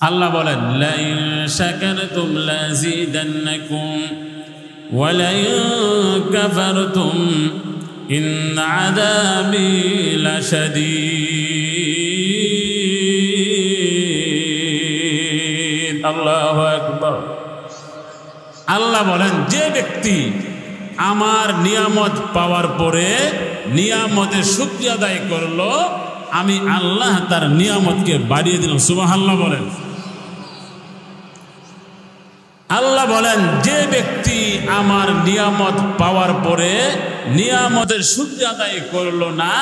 আল্লাহ বলেন লাইন শাকারতুম লাযীদান্নাকুম ওয়া লাইন কাফারতুম ইন্না আযাবি লাশাদীদ। আল্লাহু আকবার। আল্লাহ বলেন যে ব্যক্তি আমার নিয়ামত পাওয়ার পরে নিয়ামতের শুকরিয়া আদায় করলো, আমি আল্লাহ তার নিয়ামতকে বাড়িয়ে দিলাম। সুবহানাল্লাহ বলেন। আল্লাহ বলেন যে ব্যক্তি আমার নিয়ামত পাওয়ার পরে নিয়ামতের শুকরিয়া আদায় করলো না,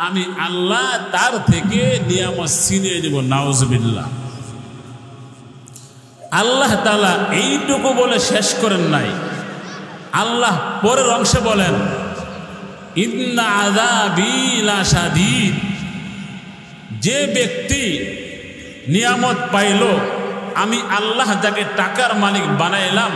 আমি আল্লাহ তার থেকে নিয়ামত ছিনিয়ে দেব। নাউজুবিল্লাহ। আল্লাহ তাআলা এইটুকু বলে শেষ করেন নাই। আল্লাহ পরের অংশে বলেন ইন্না আযাবি লাশাদীদ। যে ব্যক্তি নিয়ামত পাইল, আমি আল্লাহ যাকে টাকার মালিক বানাইলাম,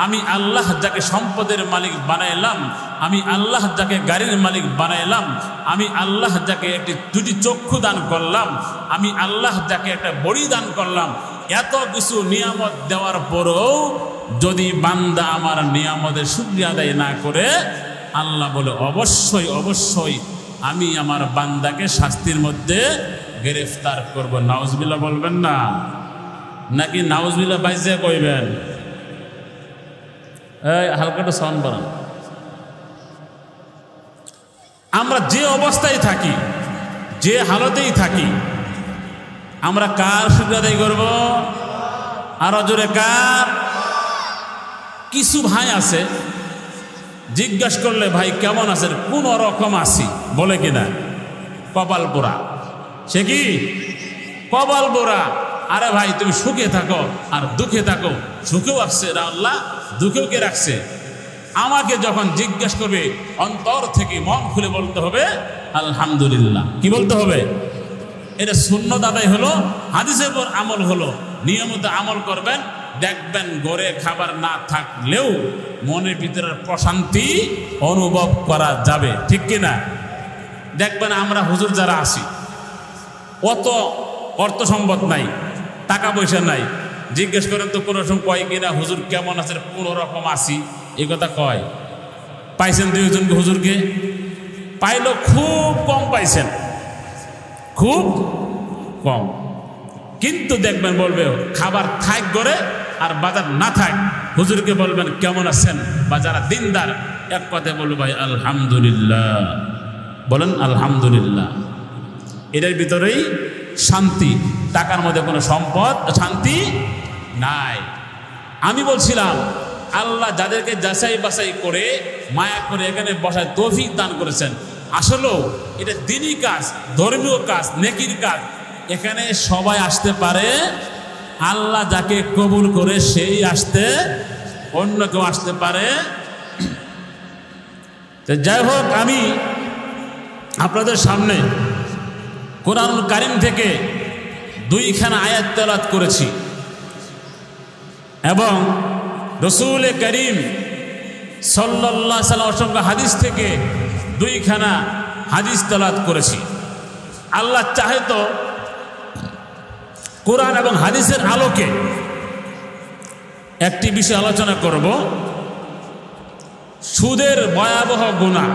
আমি আল্লাহ যাকে সম্পদের মালিক বানাইলাম, আমি আল্লাহ যাকে গাড়ির মালিক বানাইলাম, আমি আল্লাহ যাকে একটি দুটি চক্ষু দান করলাম, আমি আল্লাহ যাকে একটা বড়ি দান করলাম, এত কিছু নিয়ামত দেওয়ার পরেও যদি বান্দা আমার নিয়ামতের শুকরিয়া আদায় না করে, আল্লাহ বলে অবশ্যই অবশ্যই আমি আমার বান্দাকে শাস্তির মধ্যে গ্রেফতার করব। নাউজুবিল্লাহ বলবেন না নাকি নাউজুবিল্লাহ বাইজে কইবেন? এই হালকাটা সাউন্ড বাড়ান। আমরা যে অবস্থায় থাকি, যে হালতেই থাকি, আমরা কার শুকরিয়া আদায় করব? আরো জোরে কার? কিছু ভাই আছে জিজ্ঞাসা করলে ভাই কেমন আছেন, কোন রকম আছি বলে কিনা, কপাল পোড়া। সে কি কপাল পোড়া? আরে ভাই তুমি সুখে থাকো আর দুঃখে থাকো, সুখেও আসছে আল্লাহ, দুঃখেও কে রাখছে? আমাকে যখন জিজ্ঞাসা করবে অন্তর থেকে মন খুলে বলতে হবে আলহামদুলিল্লাহ। কি বলতে হবে? এটা সুন্নত আদায় হলো, হাদিসের পর আমল হলো। নিয়মিত আমল করবেন, দেখবেন ঘরে খাবার না থাকলেও মনের ভিতরে প্রশান্তি অনুভব করা যাবে। ঠিক কিনা? দেখবেন আমরা হুজুর যারা আছি, অত অর্থ সম্পদ নাই, টাকা পয়সা নাই, জিজ্ঞেস করেন তো কোনো সময় কয় কিনা হুজুর কেমন আছে, কোনো রকম আছি, এই কথা কয়? পাইছেন দুইজনকে হুজুরকে? পাইলো খুব কম পাইছেন, খুব কম। কিন্তু দেখবেন বলবে খাবার থাক করে আর বাজার না থাক, হুজুরকে বলবেন কেমন আছেন, বা যারা দিনদার এক কথায় বলবে ভাই আলহামদুলিল্লাহ। বলেন আলহামদুলিল্লাহ। এটার ভিতরেই শান্তি। টাকার মধ্যে কোনো সম্পদ শান্তি নাই। আমি বলছিলাম আল্লাহ যাদেরকে যাচাই বাছাই করে মায়া করে এখানে বসায় তৌফিক দান করেছেন, আসলেও এটা দিনই কাজ, ধর্মীয় কাজ, নেকির কাজ। এখানে সবাই আসতে পারে, আল্লাহ যাকে কবুল করে সেই আসতে, অন্য কেউ আসতে পারে। যাই হোক, আমি আপনাদের সামনে কোরআনুল কারীম থেকে দুইখানা আয়াত তেলাওয়াত করেছি এবং রাসূল করিম সাল্লাল্লাহু আলাইহি ওয়াসাল্লাম অসংখ্য হাদিস থেকে দুইখানা হাদিস তেলাওয়াত করেছি। আল্লাহ চাহে তো কোরআন এবং হাদিসের আলোকে একটি বিষয় আলোচনা করব, সুদের ভয়াবহ গুনাহ।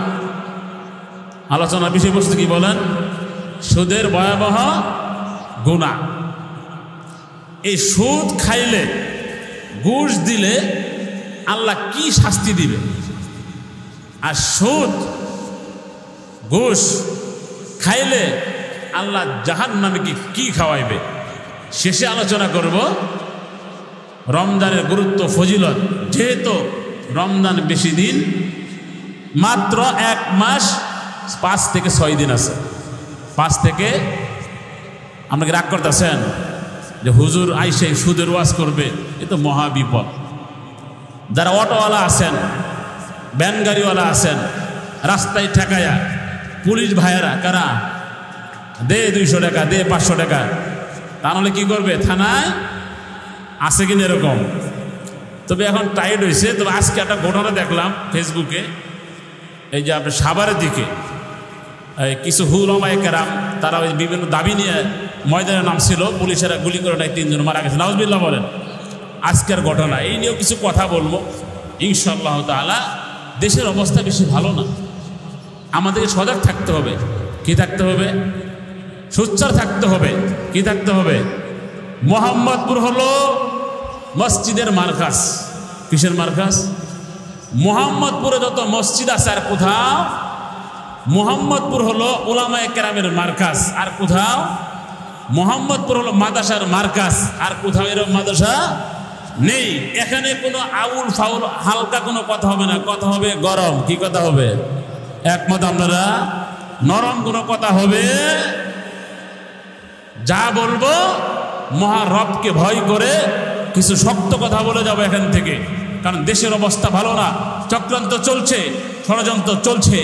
আলোচনার বিষয়বস্তু কি বলেন? সুদের ভয়াবহ গুনাহ। এই সুদ খাইলে, ঘুষ দিলে আল্লাহ কি শাস্তি দিবে, আর সুদ ঘুষ খাইলে আল্লাহ জাহান্নামে কি খাওয়াইবে, শেষে আলোচনা করব রমজানের গুরুত্ব, ফজিলত। যেহেতু রমজান বেশি দিন, মাত্র 1 মাস 5 থেকে 6 দিন আছে। 5 থেকে, আপনাকে রাগ করতেছেন যে হুজুর আইসে সুদের ওয়াজ করবে, এ তো মহা বিপদ। যারা অটোওয়ালা আছেন, ভ্যান গাড়িওয়ালা আছেন, রাস্তায় ঠেকায়া পুলিশ ভাইয়েরা কারা দে 200 টাকা, দে 500 টাকা, তাহলে কি করবে? থানায় আছে কিনা এরকম। তবে এখন টাইট হয়েছে। তবে আজকে একটা ঘটনা দেখলাম ফেসবুকে, এই যে আপনার সাভারের দিকে কিছু উলামায়ে কেরাম তারা ওই বিভিন্ন দাবি নিয়ে ময়দানে নামছিল, পুলিশেরা গুলি করে নাই, 3 জন মারা গেছে। নাউজুবিল্লাহ বলেন। আজকের ঘটনা এই নিয়েও কিছু কথা বলবো ইনশাআল্লাহ তাআলা। দেশের অবস্থা বেশি ভালো না, আমাদেরকে সজাগ থাকতে হবে। কি থাকতে হবে? সোচ্চার থাকতে হবে। কি থাকতে হবে? মোহাম্মদপুর হলো মসজিদের মার্কাজ। কিসের মার্কাজ? মোহাম্মদপুরে যত মসজিদ আছে আর কোথাও, মোহাম্মদপুর হলো উলামায়ে কেরামের মার্কাজ আর কোথাও, মোহাম্মদপুর হলো মাদ্রাসার মার্কাজ আর কোথাও এরকম মাদ্রাসা নেই। এখানে কোনো আউল ফাউল হালকা কোনো কথা হবে না, কথা হবে গরম। কি কথা হবে? একমত আপনারা? নরম কোনো কথা হবে। যা বলবো মহারবকে ভয় করে কিছু শক্ত কথা বলে যাবো এখান থেকে। কারণ দেশের অবস্থা ভালো না, চক্রান্ত চলছে, ষড়যন্ত্র চলছে।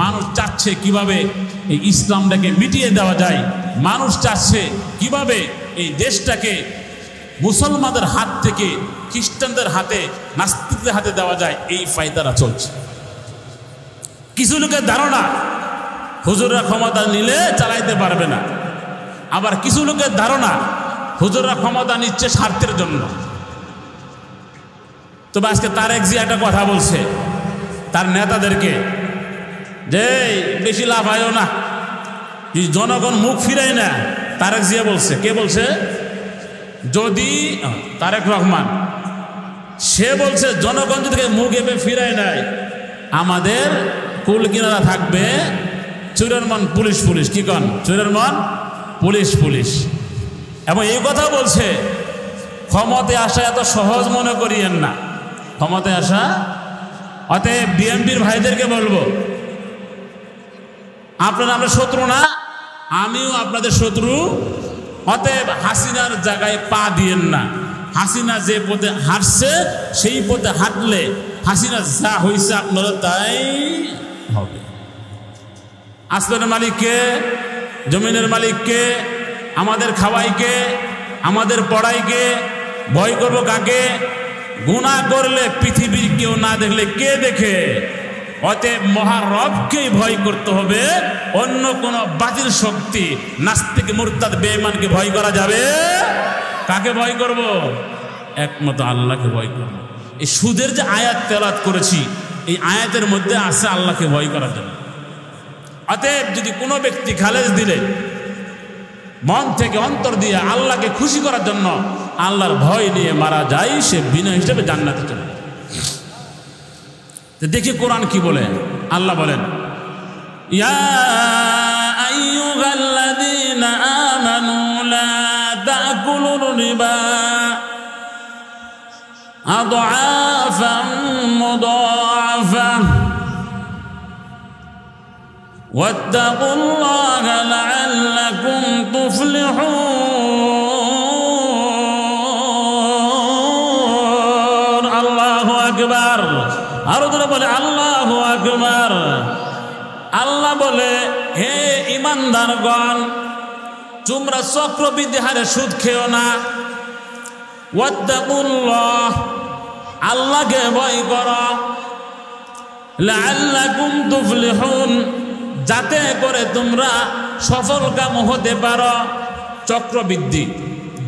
মানুষ চাচ্ছে কিভাবে এই ইসলামটাকে মিটিয়ে দেওয়া যায়, মানুষ চাচ্ছে কিভাবে এই দেশটাকে মুসলমানদের হাত থেকে খ্রিস্টানদের হাতে, নাস্তিকদের হাতে দেওয়া যায়, এই ফায়দারা চলছে। কিছু লোকের ধারণা হুজুররা ক্ষমতা নিলে চালাইতে পারবে না, আবার কিছু লোকের ধারণা হুজুররা ক্ষমতা নিচ্ছে স্বার্থের জন্য। তবে আজকে তারেক জিয়া একটা কথা বলছে তার নেতাদেরকে, যে বেশি লাভ হয় না, জনগণ মুখ ফিরায় না। তারেক জিয়া বলছে। কে বলছে? যদি তারেক রহমান, সে বলছে জনগণ যদি মুখ এবে ফিরায় নাই, আমাদের কুল কিনারা থাকবে চুরের মন পুলিশ পুলিশ। কি কন? চুরের মন পুলিশ পুলিশ। এবং এই কথা বলছে ক্ষমতায় আসা এত সহজ মনে করিয়েন না, ক্ষমতায় আসা। অতএব বিএনপির ভাইদেরকে বলবো, আপনারা আমরা শত্রু না, আমিও আপনাদের শত্রু। অতএব হাসিনার জায়গায় পা দিয়েন না। হাসিনা যে পথে হাঁটছে সেই পথে হাঁটলে হাসিনা যা হয়েছে আপনারা তাই হবে। আসমানের মালিককে, জমিনের মালিককে, আমাদের খাওয়াইকে, আমাদের পড়াইকে ভয় করবো কাকে? গুনাহ করলে পৃথিবীর কেউ না দেখলে কে দেখে? অতএব মহারবকেই ভয় করতে হবে। অন্য কোন বাতিল শক্তি, নাস্তিক, মুরতাদ, বেঈমানকে ভয় করা যাবে? কাকে ভয় করব? একমাত্র আল্লাহকে ভয় করব। এই সুদের যে আয়াত তেলাওয়াত করেছি, এই আয়াতের মধ্যে আছে আল্লাহকে ভয় করার জন্য। অতএব যদি কোনো ব্যক্তি খালেজ দিলে মন থেকে অন্তর দিয়ে আল্লাহকে খুশি করার জন্য আল্লাহর ভয় নিয়ে মারা যায়, সে বিনা হিসেবে জান্নাতে চলে যায়। দেখি কোরআন কি বলে। আল্লাহ বলেন, ইয়া আইয়ুহাল্লাযীনা আমানু লা তাকুলুর রিবা আদআফান মুদাআফা ওয়াত্তাকুল্লাহা লাআল্লাকুম তুফলিহুন। আল্লাহু আকবার। আরো ধরে বলে আল্লাহু আকবার। আল্লাহ বলে, হে ঈমানদারগণ, তোমরা চক্রবৃদ্ধি হারে সুদ খেও না। ওয়াত্তাকুল্লাহ, আল্লাহকে ভয় করো। লাআল্লাকুম তুফলিহুন, যাতে করে তোমরা সফলকাম হতে পারো। চক্রবৃদ্ধি,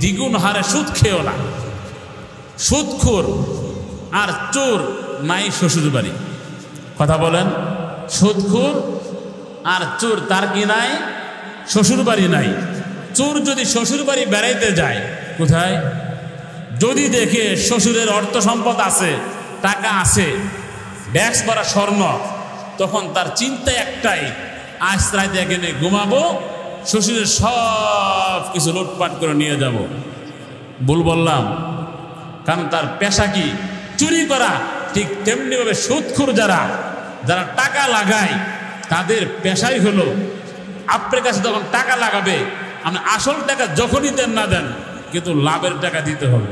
দ্বিগুণ হারে সুদ খেও না। সুদখোর আর চোর নাই শ্বশুর বাড়ি। কথা বলেন, সুদখোর আর চোর তার কি নাই? শ্বশুর বাড়ি নাই। চোর যদি শ্বশুর বাড়ি বেড়াইতে যায়, কোথায়? যদি দেখে শ্বশুরের অর্থ সম্পদ আছে, টাকা আছে, ব্যাগস ভরা স্বর্ণ, তখন তার চিন্তা একটাই, আজ রাতে এখানে ঘুমাবো, শ্বশুরের সব কিছু লুটপাট করে নিয়ে যাব। ভুল বললাম? কারণ তার পেশা কি? চুরি করা। ঠিক তেমনিভাবে সুদখোর যারা টাকা লাগায়, তাদের পেশাই হলো আপনার কাছে যখন টাকা লাগাবে, আপনি আসল টাকা যখনই দেন না দেন, কিন্তু লাভের টাকা দিতে হবে।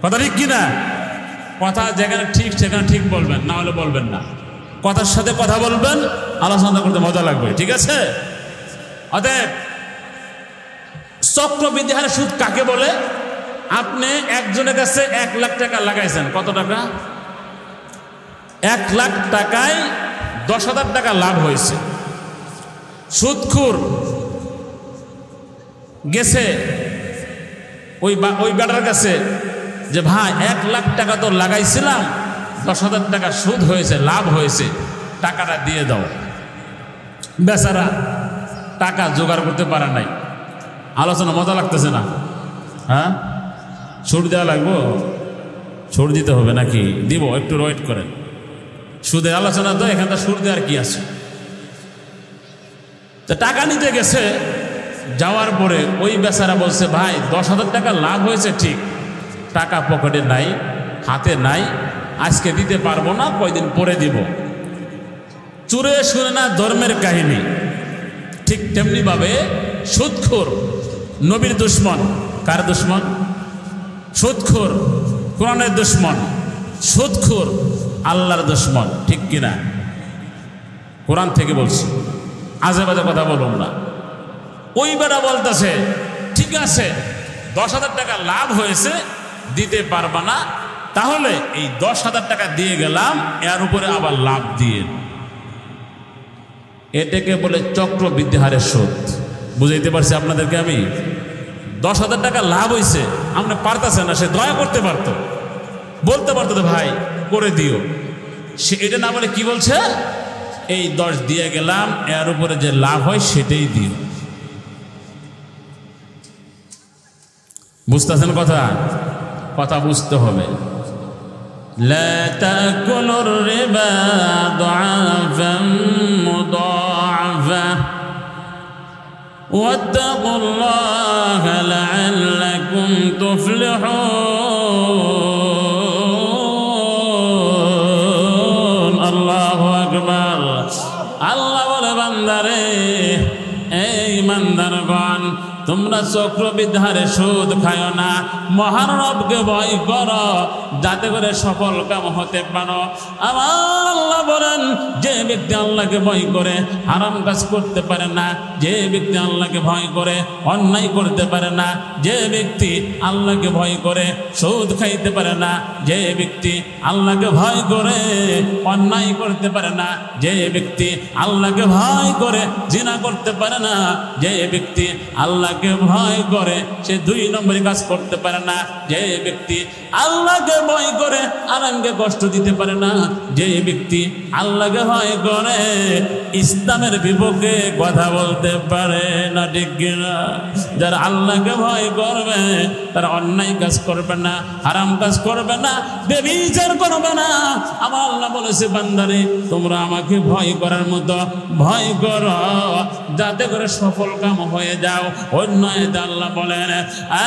কথা ঠিক কিনা? কথা যেখানে ঠিক সেখানে ঠিক বলবেন, না হলে বলবেন না। কথার সাথে কথা বলবেন, আলোচনা করতে মজা লাগবে। ঠিক আছে? অতএব চক্রবৃদ্ধি হারে সুদ কাকে বলে? আপনি একজনের কাছে 1 লাখ টাকা লাগাইছেন। কত টাকা? 1 লাখ টাকায় 10,000 টাকা লাভ হয়েছে। সুদখোর গেছে ওই বেটার কাছে যে ভাই 1 লাখ টাকা তো লাগাইছিলাম, 10,000 টাকা সুদ হয়েছে, লাভ হয়েছে, টাকাটা দিয়ে দাও। বেচারা টাকা জোগাড় করতে পারে নাই। আলোচনা মজা লাগতেছে না? হ্যাঁ, সুদ দেওয়া লাগবো, সুদ দিতে হবে নাকি? দিব, একটু ওয়েট করেন। সুদের আলোচনা তো এখানটা সুদ দেওয়ার কি আছে? তো টাকা নিতে গেছে, যাওয়ার পরে ওই বেচারা বলছে ভাই 10,000 টাকা লাভ হয়েছে ঠিক, টাকা পকেটে নাই, হাতে নাই, আজকে দিতে পারবো না, কয়দিন পরে দিব। চুরে শুনে না ধর্মের কাহিনী। ঠিক তেমনিভাবে সুদখোর নবীর দুশ্মন। কার দুশ্মন? সুদখোর কোরআনের দুশ্মন, সুদখোর আল্লাহর দুশ্মন। ঠিক কিনা? কোরআন থেকে বলছি, আজে বাজে কথা বলুন না। ওই বেটা বলতেছে ঠিক আছে 10,000 টাকা লাভ হয়েছে, দিতে পারবা না, তাহলে এই 10,000 টাকা দিয়ে গেলাম, এর উপরে আবার লাভ দিয়ে। এটাকে বলে চক্রবৃদ্ধি হারে সুদ। বুঝাইতে পারছি আপনাদেরকে আমি? 10,000 টাকা লাভ হয়েছে, আপনি পারতেছে না, সে দয়া করতে পারতো, বলতে পারতো তো ভাই করে দিও। সে এটা না বলে কি বলছে, এই 10 দিয়ে গেলাম, এর উপরে যে লাভ হয় সেটাই দিও। বুঝতেছেন কথা? কথা বুঝতে হবে। লা তাকুলুর রিবা দুআফান মুদাআফা ওয়াত্তাকুল্লাহা লাআল্লাকুম তুফলিহুন। আল্লাহু আকবার। আল্লাহ বলে বান্দারে, এই ইমানদারগণ, তোমরা চক্রবৃদ্ধি হারে সুদ খায়ো না, মহান রবকে ভয় করো, যাতে করে সফল কাম হতে পারো। আমার আল্লাহ বলেন, যে ব্যক্তি আল্লাহকে ভয় করে হারাম কাজ করতে পারে না, যে ব্যক্তি আল্লাহকে ভয় করে অন্যায় করতে পারে না, যে ব্যক্তি আল্লাহকে ভয় করে সুদ খাইতে পারে না, যে ব্যক্তি আল্লাহকে ভয় করে অন্যায় করতে পারে না, যে ব্যক্তি আল্লাহকে ভয় করে জিনা করতে পারে না, যে ব্যক্তি আল্লাহকে ভয় করে সে 2 নম্বরই কাজ করতে পারে না, যে ব্যক্তি আল্লাহকে ভয় করে আরামকে কষ্ট দিতে পারে না, যে ব্যক্তি আল্লাহকে ভয় করে ইসলামের বিপক্ষে কথা বলতে পারে না। ঠিক কিনা? যারা আল্লাহকে ভয় করবে তারা অন্যায় কাজ করবে না, হারাম কাজ করবে না, ব্যভিচার করবে না। আমার আল্লাহ বলেছে, বান্দারে তোমরা আমাকে ভয় করার মতো ভয় করো, যাতে করে সফল কাম হয়ে যাও। অন্য আয়াতে আল্লাহ বলেন,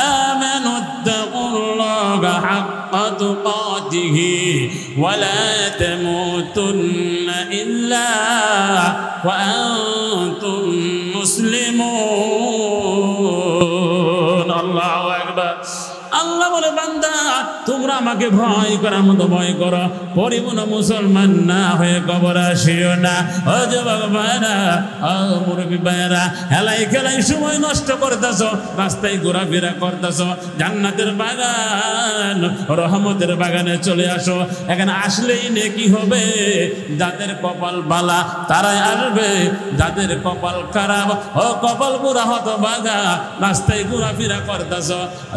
আমানুত্তাকুল্লাহা হাক্কা তুকাতিহি ওয়া লা তামুতুন্না ইল্লা ওয়া আনতুম মুসলিমুন। আল্লাহু আকবার। আল্লাহ বলে, বান্দা তোমরা আমাকে ভয় করার মতো ভয় করো, পরিপূর্ণ মুসলমান না হয়ে কবর আসিও না। ও যুবক ভাইরা, ও মুরব্বী ভাইরা, হেলাই খেলাই সময় নষ্ট করতেছ, রাস্তায় ঘোরাফেরা করতেছ। জান্নাতের বাগান, রহমতের বাগানে চলে আসো। এখানে আসলেই নেকি হবে। যাদের কপাল বালা তারাই আসবে, যাদের কপাল খারাপ, ও কপাল বুড়া হতভাগা, রাস্তায় ঘোরাফেরা করতেছ।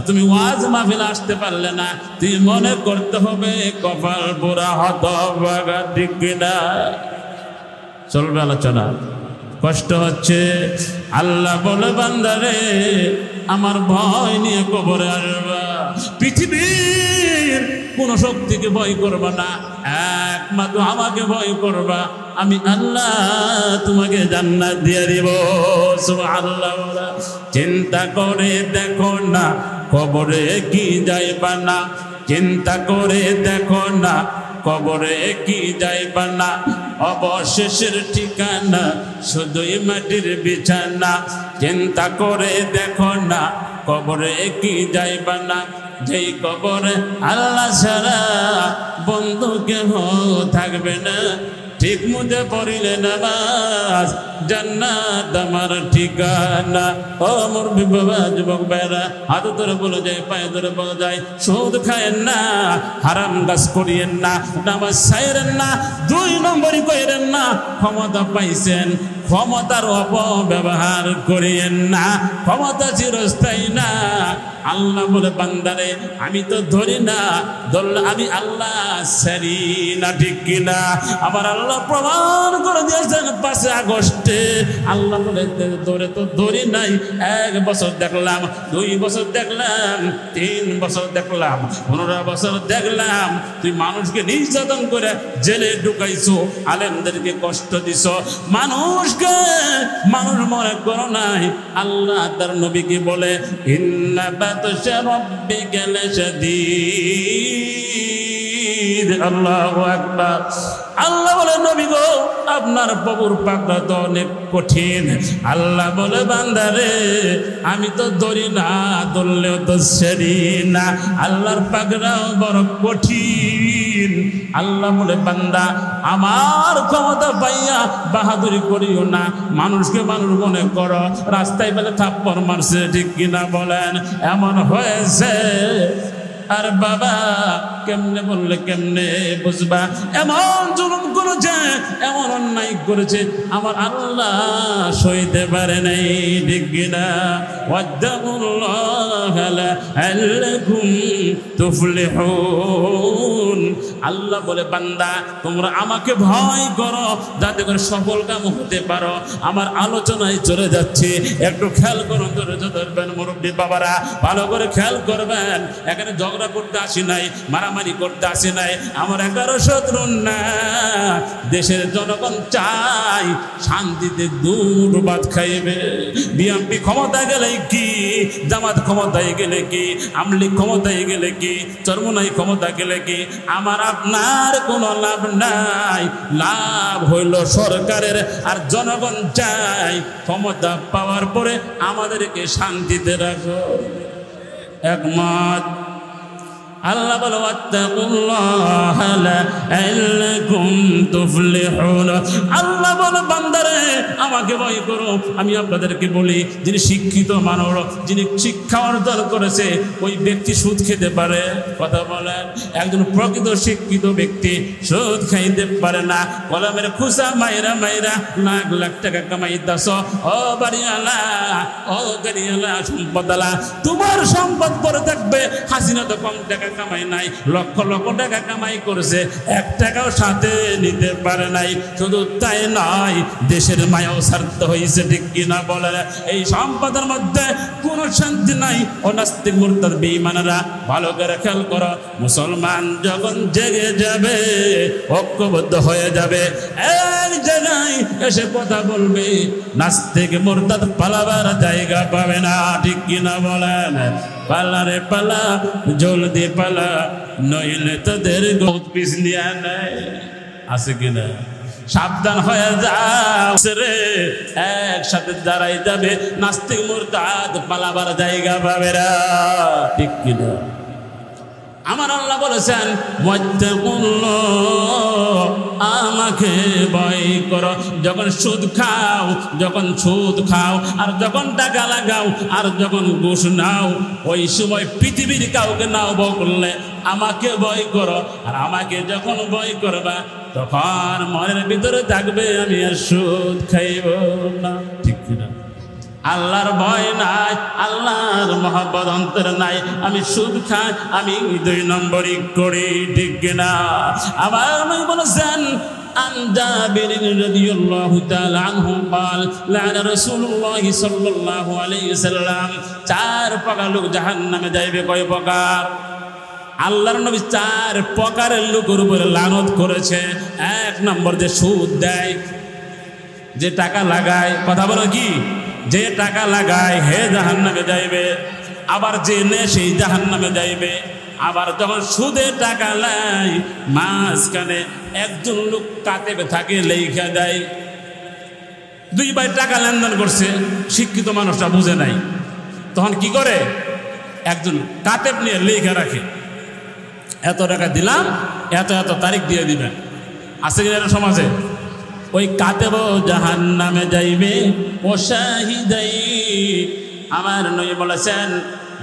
তুমি ওয়াজ মাহফিল আসতে পারলে না, তুই মনে করতে হবে কপাল বুড়া হতভাগা। ঠিক কিনা? চলবে আলোচনা? কষ্ট হচ্ছে। আল্লাহ বলে, বান্দারে আমার ভয় নিয়ে কবরে আসবা। পৃথিবীর কোন শক্তিকে ভয় করবা না, একমাত্র আমাকে ভয় করবা। আমি আল্লাহ তোমাকে জান্নাত দিয়ে দিব। সুবহানাল্লাহ। চিন্তা করে দেখো না কবরে কি যাইবা না, চিন্তা করে দেখো না কবরে কি যাইবা না। অবশেষের ঠিকানা শুধুই মাটির বিছানা। চিন্তা করে দেখো না কবরে কি যাইবা না, যেই কবরে আল্লাহ ছাড়া বন্ধু কেহ থাকবে না। ঠিক মুজে পড়িলে নামাজ, জান্নাত আমার ঠিকানা। ও মুরব্বি বাবা, যুবক ভাইরা, হাত ধরে বলে যায়, পায়ে ধরে বলে যায়, সুদ খায়েন না, হারাম কাজ করিয়েন না, নামাজ ছাইরেন না, 2 নম্বরই কইরেন না। ক্ষমতা পাইছেন, ক্ষমতার অপব্যবহার করিয়েন না, ক্ষমতা চিরস্থায়ী না। আল্লাহ বলে বান্দারে আমি তো ধরি না, ধরলে আমি আল্লাহ সারি না, ঠিক কিনা? আমার আল্লাহ প্রমাণ করে দিয়েছেন 5 আগস্টে। আল্লাহ বলে ধরে তো ধরি নাই, 1 বছর দেখলাম, 2 বছর দেখলাম, 3 বছর দেখলাম, 15 বছর দেখলাম। তুই মানুষকে নির্যাতন করে জেলে ঢুকাইছো, আলেমদেরকে কষ্ট দিছ, মানুষকে মানুষ মনে করো নাই। আল্লাহ তার নবীকে বলে ইন্না বাতশা রাব্বিকা লাশাদীদ। আল্লাহু আকবার। আল্লাহ বলে নবী গো আপনার প্রভুর পাকড়া তো অনেক কঠিন। আল্লাহ বলে বান্দারে আমি তো ধরি না, ধরলেও তো সেরি না, আল্লাহর পাকড়াও বড় কঠিন। আল্লাহ বলে বান্দা আমার ক্ষমতা পাইয়া বাহাদুরি করিও না, মানুষকে মানুষ মনে করো। রাস্তায় পেলে থাপ্পড় মারছে, ঠিক কিনা বলেন? এমন হয়েছে। আর বাবা কেমনে বললে কেমনে বুঝবা? এমন জুলুম করেছে, এমন অন্যায় করেছে, আমার আল্লাহ সইতে পারে নাই, ঠিক কিনা? ওয়াত্তাকুল্লাহ লাআল্লাকুম তুফলিহুন। আল্লাহ বলে বান্দা তোমরা আমাকে ভয় করো যাতে করে সফল কাম হতে পারো। আমার আলোচনায় চলে যাচ্ছে, একটু খেয়াল করুন, ধৈর্য ধরবেন মুরব্বী বাবারা, ভালো করে খেয়াল করবেন। এখানে ঝগড়া করতে আসি নাই, মারামারি করতে আসি নাই, আমার 11 শত্রু না। দেশের জনগণ চাই শান্তিতে দুটো ভাত খাইবে। বিএনপি ক্ষমতায় গেলে কি, জামাত ক্ষমতায় গেলে কি, আমলি ক্ষমতায় গেলে কি, চরমোনাই ক্ষমতা গেলে কি, আমার আপনার কোনো লাভ নাই। লাভ হইল সরকারের, আর জনগণ চাই ক্ষমতা পাওয়ার পরে আমাদেরকে শান্তিতে রাখো। একমত? আল্লাহ বলে ওয়াত্তাকুল্লাহ লাআল্লাকুম তুফলিহুন। আল্লাহ বলে বান্দারে আমাকে ভয় করো। আমি আপনাদেরকে বলি, যিনি শিক্ষিত মানুষ, যিনি শিক্ষা অর্জন করেছে, ওই ব্যক্তি সুদ খেতে পারে? কথা বলেন। একজন প্রকৃত শিক্ষিত ব্যক্তি সুদ খাইতে পারে না। কলমের খুসা মাইরা মাইরা লাখ লাখ টাকা কামাইতাছ। ও বাড়িওয়ালা, ও গাড়িওয়ালা, সম্পদওয়ালা, তোমার সম্পদ পরে থাকবে। হাসিনা তো কম টাকা কামাই নাই, লক্ষ লক্ষ টাকা কামাই করেছে, 1 টাকাও সাথে নিতে পারে নাই। শুধু তাই নয়, দেশের মায়াও ছাড়তে হয়েছে, ঠিক কিনা বলে? এই সম্পদের মধ্যে কোনো শান্তি নাই। ও নাস্তিক মুরতাদ বেঈমানেরা ভালো করে খেয়াল করো, মুসলমান যখন জেগে যাবে, ঐক্যবদ্ধ হয়ে যাবে, এক জায়গায় এসে কথা বলবে, নাস্তিক মুরতাদ পালাবার জায়গা পাবে না, ঠিক কিনা বলেন? পালারে পালা, জলদি পালা, নইলে তোদের গোদ পিছলিয়া নাই। আছে কিনা? সাবধান হয়ে যাও রে, একসাথে দাঁড়াই যাবে, নাস্তিক মুরতাদ পালাবার জায়গা পাবে না, ঠিক কিনা? আমার আল্লাহ বলেছেন ওয়াত্তাকুল্লাহ, আমাকে ভয় করো। যখন সুদ খাও, যখন সুদ খাও, আর যখন টাকা লাগাও, আর যখন ঘুষ নাও, ওই সময় পৃথিবীর কাউকে নাও বললে আমাকে ভয় করো। আর আমাকে যখন ভয় করবা, তখন মনের ভিতরে থাকবে আমি আর সুদ খাইব না, ঠিক কিনা? আল্লাহর ভয় নাই, আল্লাহর মহব্বত অন্তরে নাই, আমি সুদ খাই, আমি 2 নম্বরই করি, ঠিক কিনা? আবার আমি বলেছেন عن جابر رضي الله تعالى عنه قال لعن رسول الله صلى الله عليه وسلم 4 প্রকার লোক জাহান্নামে যাইবে। কয় প্রকার? আল্লাহর নবী 4 প্রকারের লোকের উপরে লানত করেছে। 1 নম্বর, যে সুদ দেয়, যে টাকা লাগায়। কথা বলো কি? যে টাকা লাগায় হে জাহান্নামে যাইবে। আবার যে নেয় সেই জাহান্নামে যাইবে। আবার যখন সুদে টাকা লাই, মাঝখানে একজন লোক কাতেবে থাকে, লেখা দেয়। 2 ভাই টাকা লেনদেন করছে, শিক্ষিত মানুষরা বুঝে নাই, তখন কি করে? একজন কাতেব নিয়ে লেখা রাখে, এত টাকা দিলাম, এত এত তারিখ দিয়ে দিবেন। আছে কিনা সমাজে? ওই কাতেব জাহান্নামে যাইবে। ও শাহিদাই, আমার নবী বলেছেন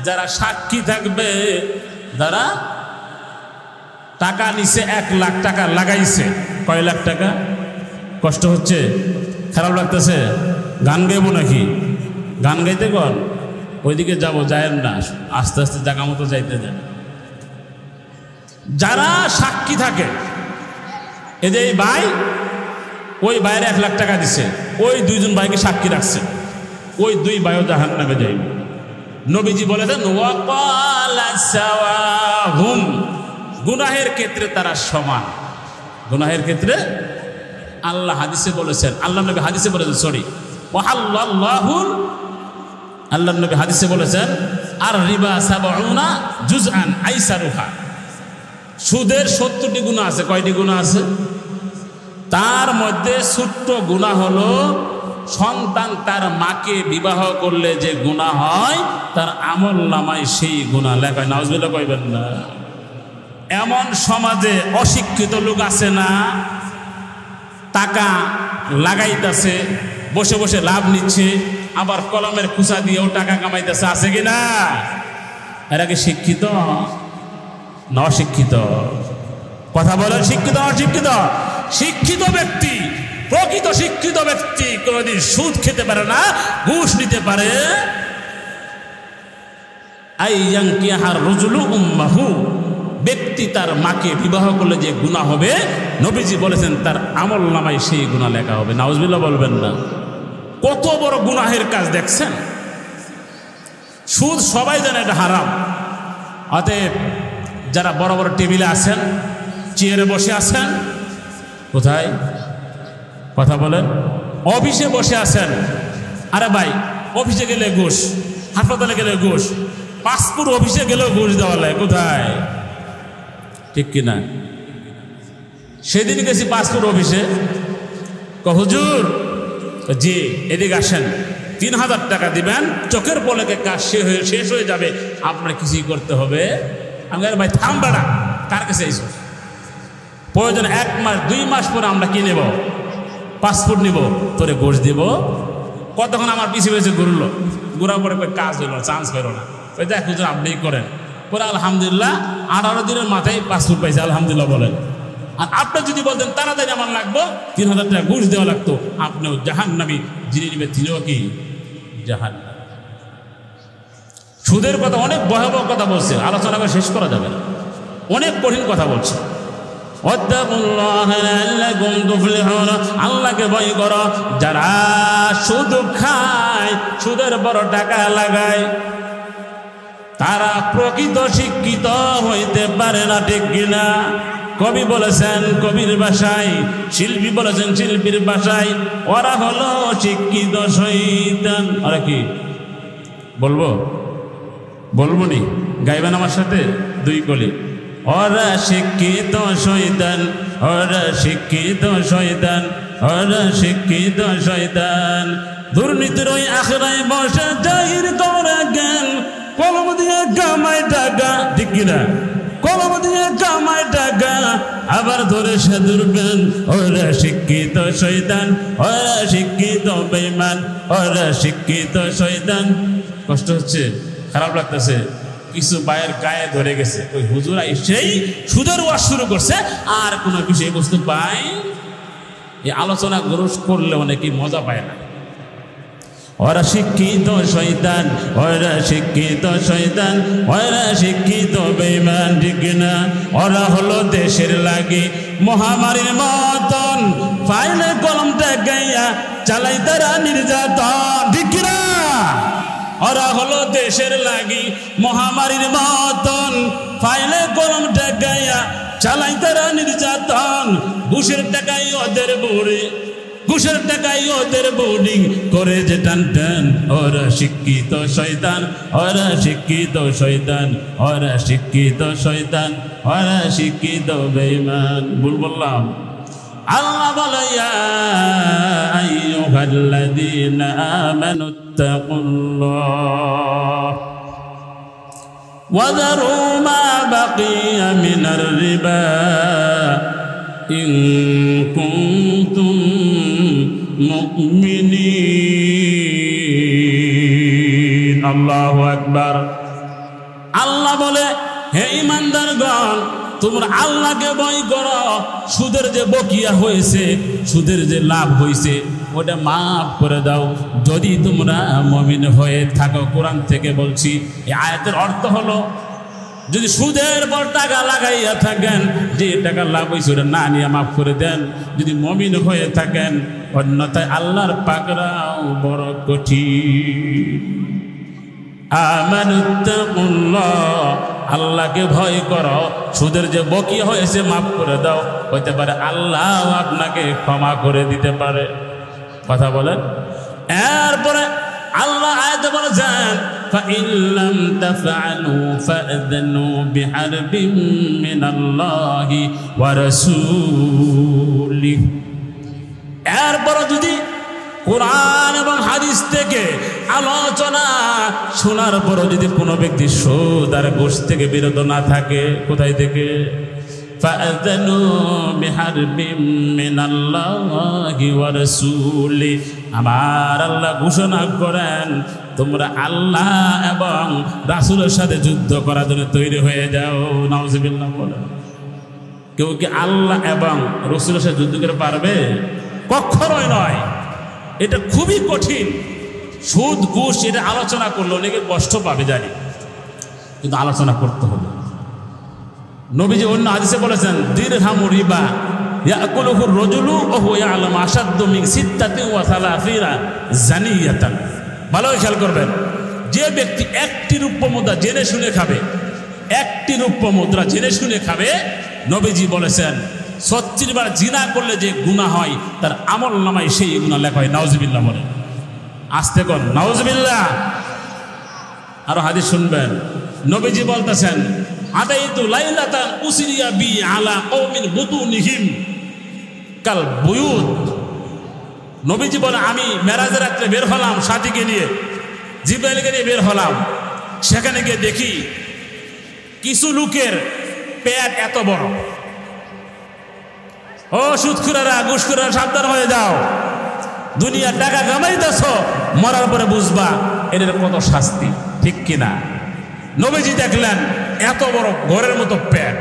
যারা সাক্ষী থাকবে, যারা টাকা নিছে, 1 লাখ টাকা লাগাইছে। কয় লাখ টাকা? কষ্ট হচ্ছে? খারাপ লাগতেছে? গান গাইবো নাকি? গান গাইতে কর, ওইদিকে যাবো, যায়েন না, আস্তে আস্তে জায়গা মতো যাইতে দেন। যারা সাক্ষী থাকে, এদের এই ভাই, ওই ভাইয়ের 1 লাখ টাকা দিছে, ওই 2 জন ভাইকে সাক্ষী রাখছে, ওই 2 ভাইও জাহান্নামে যাইবে। নবীজি বলেছেন ওয়াকালা সাওয়াহুম, গুনাহের ক্ষেত্রে তারা সমান। গুনাহের ক্ষেত্রে আল্লাহ হাদিসে বলেছেন, আল্লাহ নবী হাদিসে বলেছেন, ওয়াহাল্লাল্লাহুল, আল্লাহ নবী হাদিসে বলেছেন আর রিবা সাবউনা জুজআন আইসারুহা, সুদের 70টি গুনাহ আছে। কয়টি গুনাহ আছে? তার মধ্যে ছোট্ট গুনাহ হলো সন্তান তার মাকে বিবাহ করলে যে গুনাহ হয়, তার আমল নামায় সেই গুনাহ লেখা হয়। নাউজুবিল্লাহ কইবেন না। এমন সমাজে অশিক্ষিত লোক আছে না, টাকা লাগাইতেছে, বসে বসে লাভ নিচ্ছে, আবার কলমের খুচা দিয়েও টাকা কামাইতেছে, আছে কি না? এরা কি শিক্ষিত না অশিক্ষিত? কথা বলেন, শিক্ষিত না অশিক্ষিত? শিক্ষিত ব্যক্তি, প্রকৃত শিক্ষিত ব্যক্তি কোনদিন সুদ খেতে পারে না, ঘুষ নিতে পারে। আইয়ানকিহার রাজুলু উম্মাহু, ব্যক্তি তার মাকে বিবাহ করলে যে গুনাহ হবে, নবীজি বলেছেন তার আমল নামায় সেই গুনাহ লেখা হবে। নাউজুবিল্লাহ বলবেন না। কত বড় গুনাহের কাজ দেখছেন। সুদ সবাই জানে এটা হারাম। অতএব যারা বড় বড় টেবিলে আছেন, চেয়ারে বসে আছেন, কোথায় কথা বলেন, অফিসে বসে আছেন, আরে ভাই অফিসে গেলে ঘুষ, হাসপাতালে গেলে ঘুষ, পাসপোর্ট অফিসে গেলেও ঘুষ দেওয়া লাগে, কোথায়? ঠিক কিনা? সেদিন গেছি পাসপোর্ট অফিসে, হুজুর জি এদিকে আসেন, 3000 টাকা দিবেন, চোখের পলকে কাজ শেষ হয়ে যাবে, আপনার কিছুই করতে হবে। আমি ভাই থাম বেড়া, কার কাছে এসো, প্রয়োজন 1 মাস 2 মাস পরে আমরা কি নেব, পাসপোর্ট নিব, তোরে ঘুষ দিব। কতক্ষণ আমার পিছিয়ে পিছিয়ে ঘুরলো, ঘুরার পরে কাজ হইল, চান্স হইল না। ওই দেখ হুজুর আপনি করেন, পরে আলহামদুলিল্লাহ 18 দিনের মাথায় পাসপোর্ট পাইছে, আলহামদুলিল্লাহ বলেন। আর আপনি যদি বলতেন তাড়াতাড়ি আমার লাগবো, 3000 টাকা ঘুষ দেওয়া লাগতো, আপনিও জাহান্নামী, যিনি নিবে তিনিও কি জাহান্নামী। সুদের কথা অনেক ভয়াবহ কথা বলছে, আলোচনা করে শেষ করা যাবে না, অনেক কঠিন কথা বলছে। আল্লাহকে ভয় করো। যারা সুদ খায়, সুদের বড় টাকা লাগায়, তারা প্রকৃত শিক্ষিত হইতে পারে না, ঠিক কিনা? কবি বলেছেন কবির ভাষায়, শিল্পী বলেছেন শিল্পীর ভাষায়, ওরা হলো শিক্ষিত শয়তান। আরে কি বলবো, বলবো নি, গাইবেন আমার সাথে 2 কলি। ওরা শিক্ষিত শয়তান, ওরা শিক্ষিত শয়তান, ওরা শিক্ষিত শয়তান, দুর্নীতির ওই আখড়ায় বসে জাহির করে জ্ঞান, কলম দিয়ে কামায় টাকা, ঠিক কিনা? কলম দিয়ে কামায় টাকা, আবার ধরে সে দুর্বেন। ওরা শিক্ষিত শয়তান, ওরা শিক্ষিত বেঈমান, ওরা শিক্ষিত শয়তান। কষ্ট হচ্ছে, খারাপ লাগতেছে, কিছু ভাইয়ের গায়ে ধরে গেছে, ওই হুজুর সেই সুদের ওয়াজ শুরু করছে, আর কোনো বিষয় বস্তু পাই, এই আলোচনা গ্রহণ করলে অনেকেই মজা পায় না। ওরা শিক্ষিত শয়তান, ওরা শিক্ষিত শয়তান, ওরা শিক্ষিত বেঈমান, ঠিক না? ওরা হলো দেশের লাগি মহামারীর মতন, ফাইলে কলমটা গাইয়া চালাই তারা নির্যাতন, ঠিক না? ওরা হলো দেশের লাগি মহামারীর মতন, ফাইলে কলমটা গাইয়া চালাই তারা নির্যাতন। ঘুষের টাকায় ওদের বুড়ি, ঘুষের টাকায় ওদের বোর্ডিং করে যে টান টান। ওরা শিক্ষিত শয়তান, ওরা শিক্ষিত শয়তান, ওরা শিক্ষিত শয়তান, ওরা শিক্ষিত বেঈমান। ভুল বললাম? আল্লাহ বলে ইয়া আইয়ুহাল্লাযীনা আমানুত্তাকুল্লাহ ওয়া যারু মা বাকিয়া মিনার রিবা ইন কুনতুম মুমিনিন। আল্লাহু আকবার। আল্লাহ বলে হে ঈমানদারগণ, তোমরা আল্লাহকে ভয় করো। সুদের যে বকিয়া হয়েছে, সুদের যে লাভ হয়েছে, ওটা মাফ করে দাও যদি তোমরা মুমিন হয়ে থাকো। কোরআন থেকে বলছি। এই আয়াতের অর্থ হলো যদি সুদের পর টাকা লাগাইয়া থাকেন, যে টাকা লাভ হয়েছে ওটা না নিয়ে মাফ করে দেন যদি মুমিন হয়ে থাকেন, অন্যথায় আল্লাহর পাকড়াও বড় কঠিন। আমানুত্তাকুল্লাহ, আল্লাহকে ভয় করো, সুদের যে বকিয়া হয়েছে মাফ করে দাও, হইতে পারে আল্লাহ আপনাকে ক্ষমা করে দিতে পারে। কথা বলেন। এরপরে আল্লাহ আয়াতে বলেছেন فَإِن لَّمْ تَفْعَلُوا فَأْذَنُوا بِحَرْبٍ مِّنَ اللَّهِ وَرَسُولِهِ। এরপর যদি কোরআন এবং হাদিস থেকে আলোচনা শোনার পরও যদি কোনো ব্যক্তি সুদ আর ঘুষ থেকে বিরত না থাকে, কোথায় থেকে? فَأَذَنُوا بِحَرْبٍ مِّنَ اللَّهِ وَرَسُولِهِ। আমার আল্লাহ ঘোষণা করেন তোমরা আল্লাহ এবং রাসূলের সাথে যুদ্ধ করার জন্য তৈরি হয়ে যাও। নাউজুবিল্লাহ বলে। কেউ কি আল্লাহ এবং রাসূলের সাথে যুদ্ধ করে পারবে? কখনোই নয়। এটা খুবই কঠিন। সুদ ঘুষ এটা আলোচনা করলে অনেকে কষ্ট পাবে জানি, কিন্তু আলোচনা করতে হবে। নবীজি অন্য হাদিসে বলেছেন দিরহামু রিবা ইয়াকুলুহু রাজুলু ওয়া হুয়া ইয়ালামু আশাদ্দু মিন 36 জানিয়াতান। ভালো খেয়াল করবেন, যে ব্যক্তি একটি রূপ্য মুদ্রা জেনে শুনে খাবে, একটি রূপ্য মুদ্রা জেনে শুনে খাবে, নবীজি বলেছেন 36 বার জিনা করলে যে গুনাহ হয় তার আমল নামায় সেই গুনাহ লেখা হয়। নাউজুবিল্লাহ বলেন। আস্তে কর নাউজুবিল্লাহ। আরো হাদিস শুনবেন, নবীজি বলতেছেন আদাইতু লাইলাতান উসরিয়া বি আলা কওমিন বুতুনিহিম কাল বুয়ুত। নবীজি বলে আমি মেরাজের রাত্রে বের হলাম সাথীকে নিয়ে, জিবরাইলকে নিয়ে বের হলাম। সেখানে গিয়ে দেখি কিছু লোকের পেট এত বড়। ও সুদখুরেরা ঘুষখুরেরা সাবধান হয়ে যাও, দুনিয়ার টাকা কামাইতেছ, মরার পরে বুঝবা এদের কত শাস্তি, ঠিক কিনা? নবীজি দেখলেন এত বড় ঘরের মতো পেট,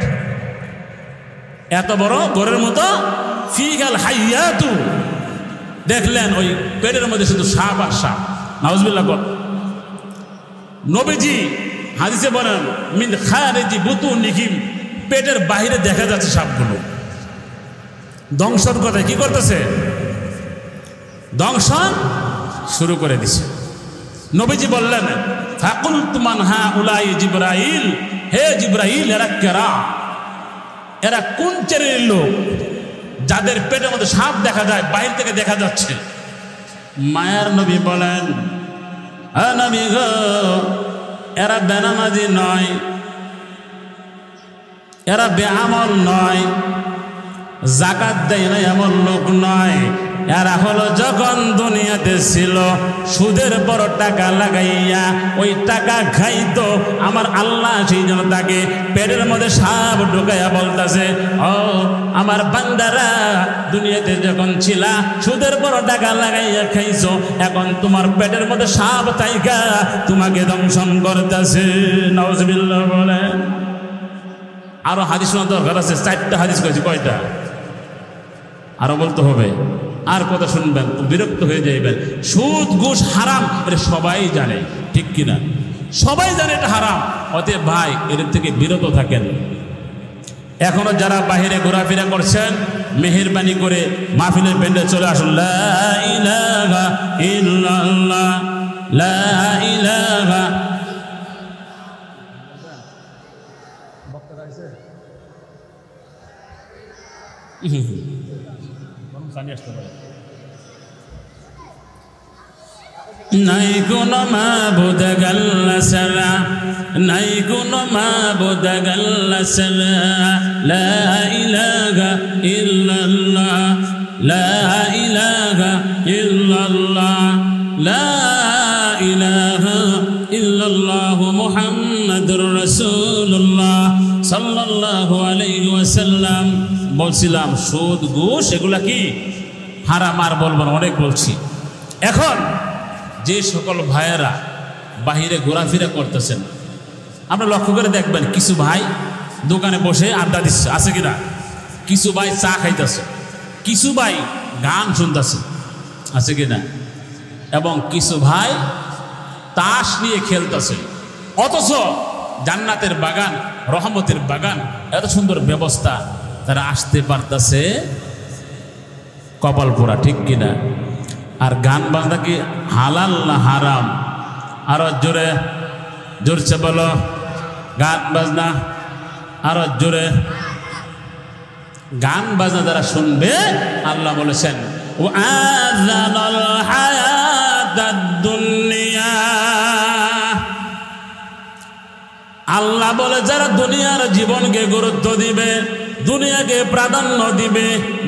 এত বড় ঘরের মতো ফিগাল হাইয়াতু। দেখলেন ওই পেটের মধ্যে শুধু সাপ আর সাপ। নাউজুবিল্লাহ। নবীজি হাদিসে বলেন মিন খারিজি বুতুনিহিম, পেটের বাইরে দেখা যাচ্ছে সাপগুলো। দংশন কথা কি করতেছে? দংশন শুরু করে দিছে। নবীজি বললেন ফাকুলতু মান হাউলাই জিবরাইল, হে জিবরাইল এরা কারা? এরা কোন শ্রেণীর লোক যাদের পেটের মধ্যে সাপ দেখা যায়, বাইরে থেকে দেখা যাচ্ছে? মায়ার নবী বলেন নবী গো, এরা বেনামাজি নয়, এরা বেআমল নয়, যাকাত দেয় না এমন লোক নয়। এরা হলো যখন দুনিয়াতে ছিল সুদের বড় টাকা লাগাইয়া ওই টাকা খাইতো, আমার আল্লাহ সেই জন্য তাকে পেটের মধ্যে সাপ ঢুকাইয়া বলতেছে ও আমার বান্দারা, দুনিয়াতে যখন ছিলা সুদের বড় টাকা লাগাইয়া খাইছো, এখন তোমার পেটের মধ্যে সাপ তাইকা তোমাকে দংশন করতেছে। নাউজুবিল্লাহ বলে। আরো হাদিস শোনা দরকার আছে, 4টা হাদিস কয়েছি। কয়টা? আরো বলতে হবে। আর কথা শুনবেন বিরক্ত হয়ে যাইবেন। সুদ ঘুষ হারাম এটা সবাই জানে, ঠিক কিনা? সবাই জানে এটা হারাম। অতএব ভাই এর থেকে বিরত থাকেন। এখনো যারা বাহিরে ঘোরাফেরা করছেন মেহেরবানি করে মাহফিলের প্যান্ডেল চলে আসুন। লা ইলাহা ইল্লাল্লাহ, লা ইলাহা। নাই কোন মাবুদ গাল্লা সালা, নাই কোন মাবুদ গাল্লা সালা, লা ইলাহা ইল্লাল্লাহ, লা ইলাহা ইল্লাল্লাহ, লা ইলাহা ইল্লাল্লাহ মুহাম্মাদুর রাসূলুল্লাহ সাল্লাল্লাহু আলাইহি ওয়াসাল্লাম। বলছিলাম সুদ ঘুষ এগুলা কি হারাম, আর বলবো না, অনেক বলছি। এখন যে সকল ভাইয়েরা বাহিরে ঘোরাফেরা করতেছেন, আপনারা লক্ষ্য করে দেখবেন কিছু ভাই দোকানে বসে আড্ডা দিচ্ছে, আছে কিনা? কিছু ভাই চা খাইতেছে, কিছু ভাই গান শুনতেছে, আছে কি না? এবং কিছু ভাই তাস নিয়ে খেলতেছে, অথচ জান্নাতের বাগান, রহমতের বাগান, এত সুন্দর ব্যবস্থা, তারা আসতে পারতেছে কপাল পোড়া, ঠিক কিনা? আর গান বাজনা কি হালাল না হারাম? আরো জোরে, জোরছে বলো, গান বাজনা আরো জোরে। গান বাজনা যারা শুনবে, আল্লাহ বলেছেন ওয়াযানাল হায়াতাদ দুনিয়া, আল্লাহ বলে যারা দুনিয়ার জীবনকে গুরুত্ব দিবে, দুনিয়াকে প্রাধান্য দিবে,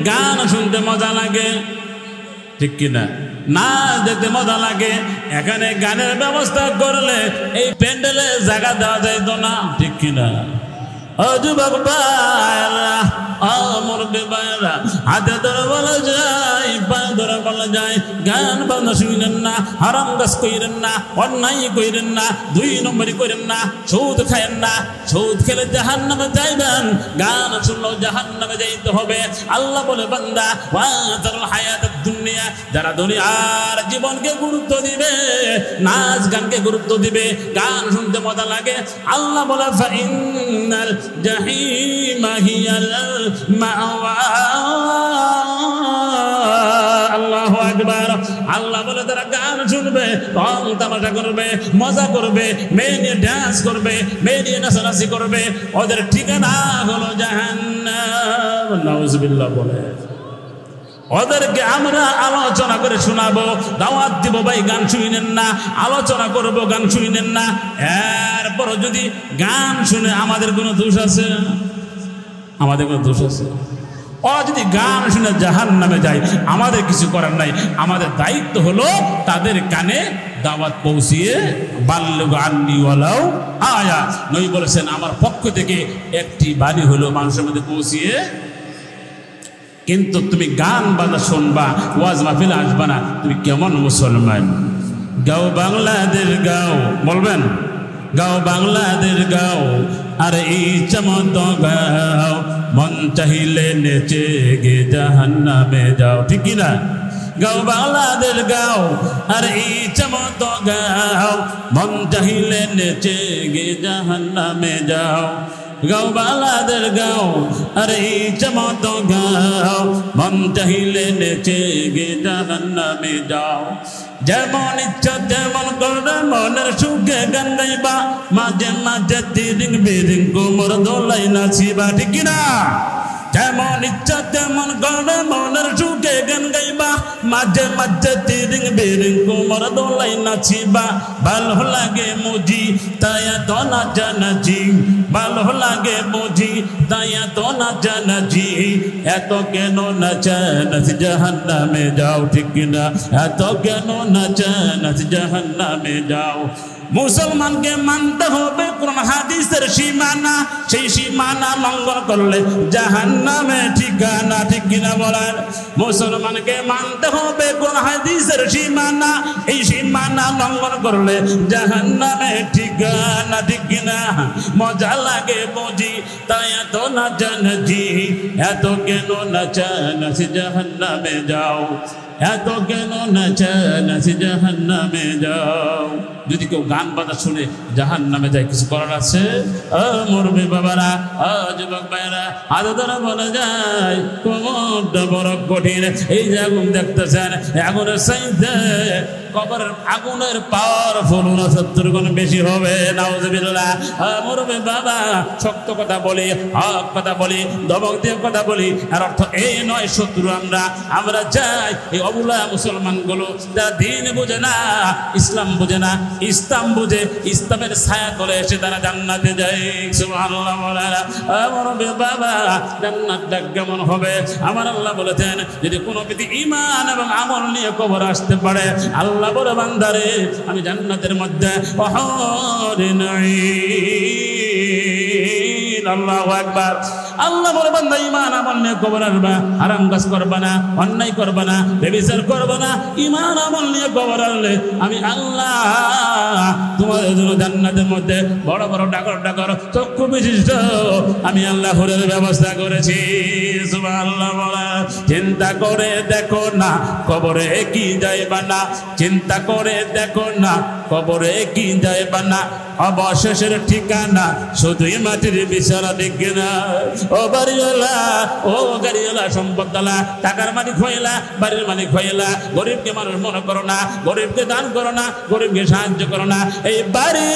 গান শুনতে মজা লাগে, ঠিক কিনা? নাচ দেখতে মজা লাগে, এখানে গানের ব্যবস্থা করলে এই প্যান্ডেলে জায়গা দেওয়া যাইতো না, ঠিক কিনা? ও যুবক ভাইরা, ও মুরব্বি ভাইরা, হাতে ধরে বলা যায়, পায়ে ধরে বলা যায়, গান বাজনা শুনেন না, হারাম কাজ কইরেন না, অন্যায় কইরেন না, 2 নম্বরই কইরেন না, সুদ খায়েন না, সুদ খেলে জাহান্নামে যাইবেন, গান শুনলেও জাহান্নামে যাইতে হবে। আল্লাহ বলে বান্দা ওয়াযানাল হায়াতাদ দুনিয়া, যারা দুনিয়ার জীবনকে গুরুত্ব দিবে, নাচ গানকে গুরুত্ব দিবে, গান শুনতে মজা লাগে, আল্লাহ বলে ফাইনাল জাহিমা হিয়াল মাওয়া। আল্লাহু আকবার। আল্লাহ বলে তারা গান শুনবে, রং তামাশা করবে, মজা করবে, মেয়ে নিয়ে ডান্স করবে, মেয়ে নিয়ে নাচানাচি করবে, ওদের ঠিকানা হলো জাহান্নাম। নাউজুবিল্লাহ বলে ওদেরকে আমরা আলোচনা করে শোনাবো, দাওয়াত দিব, ভাই গান শুনেন না, আলোচনা করব, গান শুনেন না। এরপর যদি গান শুনে আমাদের কোনো দোষ আছে? আমাদের কোনো দোষ আছে? ও যদি গান শুনে জাহান্নামে যায়, আমাদের কিছু করার নাই। আমাদের দায়িত্ব হলো তাদের কানে দাওয়াত পৌঁছিয়ে, বাল্লিগু আন্নী ওয়ালাউ আয়া। নবী বলেছেন আমার পক্ষ থেকে একটি বাণী হলো মানুষের মধ্যে পৌঁছিয়ে। কিন্তু তুমি গান বাজনা শুনবা, ওয়াজ মাহফিলে আসবা না, তুমি কেমন মুসলমান? গাও বাংলাদেশ গাও, বলবেন গাও বাংলাদেশ গাও, আর এই চমত গাও, মন চাহিলে নেচে গে জাহান্নামে যাও, ঠিক কি না? গাও বাংলাদেশ গাও, আর এই চমত গাও, মন চাহিলে নেচে গে জাহান্নামে যাও। গাও বাংলাদেশ গাও, আর এই চমত গাও, মন চাহিলে নেচে গে জাহান্নামে যাও। যেমন ইচ্ছা তেমন করবে, মনের সুখে গান গাইবা, মাঝে মাঝে তিরিং বিরিং কোমর দোলাই নাচিবা, ঠিক কিনা? যেমন ইচ্ছা তেমন করবে, মনের সুখে গান গাইবা, মাঝে মাঝে তিরিং বিরিং কোমর দোলাই নাচিবা। ভালো লাগে মুজি তাই এত না জানাজি, ভালো লাগে মুজি তাই এত না জানাজি, এত কেন নাচানাচ জাহান্নামে যাও, ঠিক কিনা? এত কেন নাচানাচ জাহান্নামে যাও। মুসলমানকে মানতে হবে কোরআন হাদিসের সীমানা, সেই সীমানা লঙ্ঘন করলে জাহান্নামে ঠিকানা, ঠিক কিনা বলেন? মুসলমানকে মানতে হবে কোরআন হাদিসের সীমানা, এই সীমানা লঙ্ঘন করলে জাহান্নামে ঠিকানা, ঠিক কিনা? মজা লাগে বুঝি তাই এত না জানজি, এত কেন নাচানাচ জাহান্নামে যাও, এত কেন নাচানাচ জাহান্নামে যাও। যদি কেউ গান বাজনা শুনে জাহান্নামে যায়, কিছু করার আছে? মুরব্বি বাবারা, যুবক ভাইরা, হাতে ধরে বলা যায় কোমরটা বড় কঠিন। এই যে আগুন দেখতেছেন, আগুনের চাইতে কবরের আগুনের পাওয়ারফুল 69 গুণ বেশি হবে। নাউজুবিল্লাহ। মুরব্বি বাবা, শক্ত কথা বলি, হক কথা বলি, দমক দিয়ে কথা বলি, আর অর্থ এই নয় শত্রু আমরা যাই এই অবুলা মুসলমানগুলো যারা দিন বুঝে না, ইসলাম বুঝে না, ইসলাম বুঝে ইসলামের ছায়া তলে এসে তারা জান্নাতে যায়। সুবহানাল্লাহ। মুরব্বি বাবা, জান্নাতটা কেমন হবে? আমার আল্লাহ বলেছেন যদি কোনো ব্যক্তি ঈমান এবং আমল নিয়ে কবর আসতে পারে, আল্লাহ বলে বান্দারে আমি জান্নাতের মধ্যে আল্লাহু আকবার, আল্লাহ বলে বান্দা ঈমান আমল নিয়ে কবর আসবা, হারাম কাজ করবা না, অন্যায় করবা না, ব্যভিচার করবা না, ঈমান আমল নিয়ে কবর আসলে আমি আল্লাহ তোমাদের জন্য জান্নাতের মধ্যে বড় বড় ডাকর ডাকর চক্ষু বিশিষ্ট আমি আল্লাহ হুরের ব্যবস্থা করেছি। সুবহানাল্লাহ বলে চিন্তা করে দেখো না কবরে কি যাইবা না, চিন্তা করে দেখো না কবরে কি যাইবা না, অবশেষের ঠিকানা শুধুই মাটির বিছানা দেখে না। ও বাড়িওয়ালা, ও গাড়িওয়ালা, সম্পদওয়ালা, টাকার মালিক হইলা, বাড়ির মালিক হইলা, গরিবকে মানুষ মনে করো না, গরিবকে দান করো না, গরিবকে সাহায্য করো না। এই বাড়ি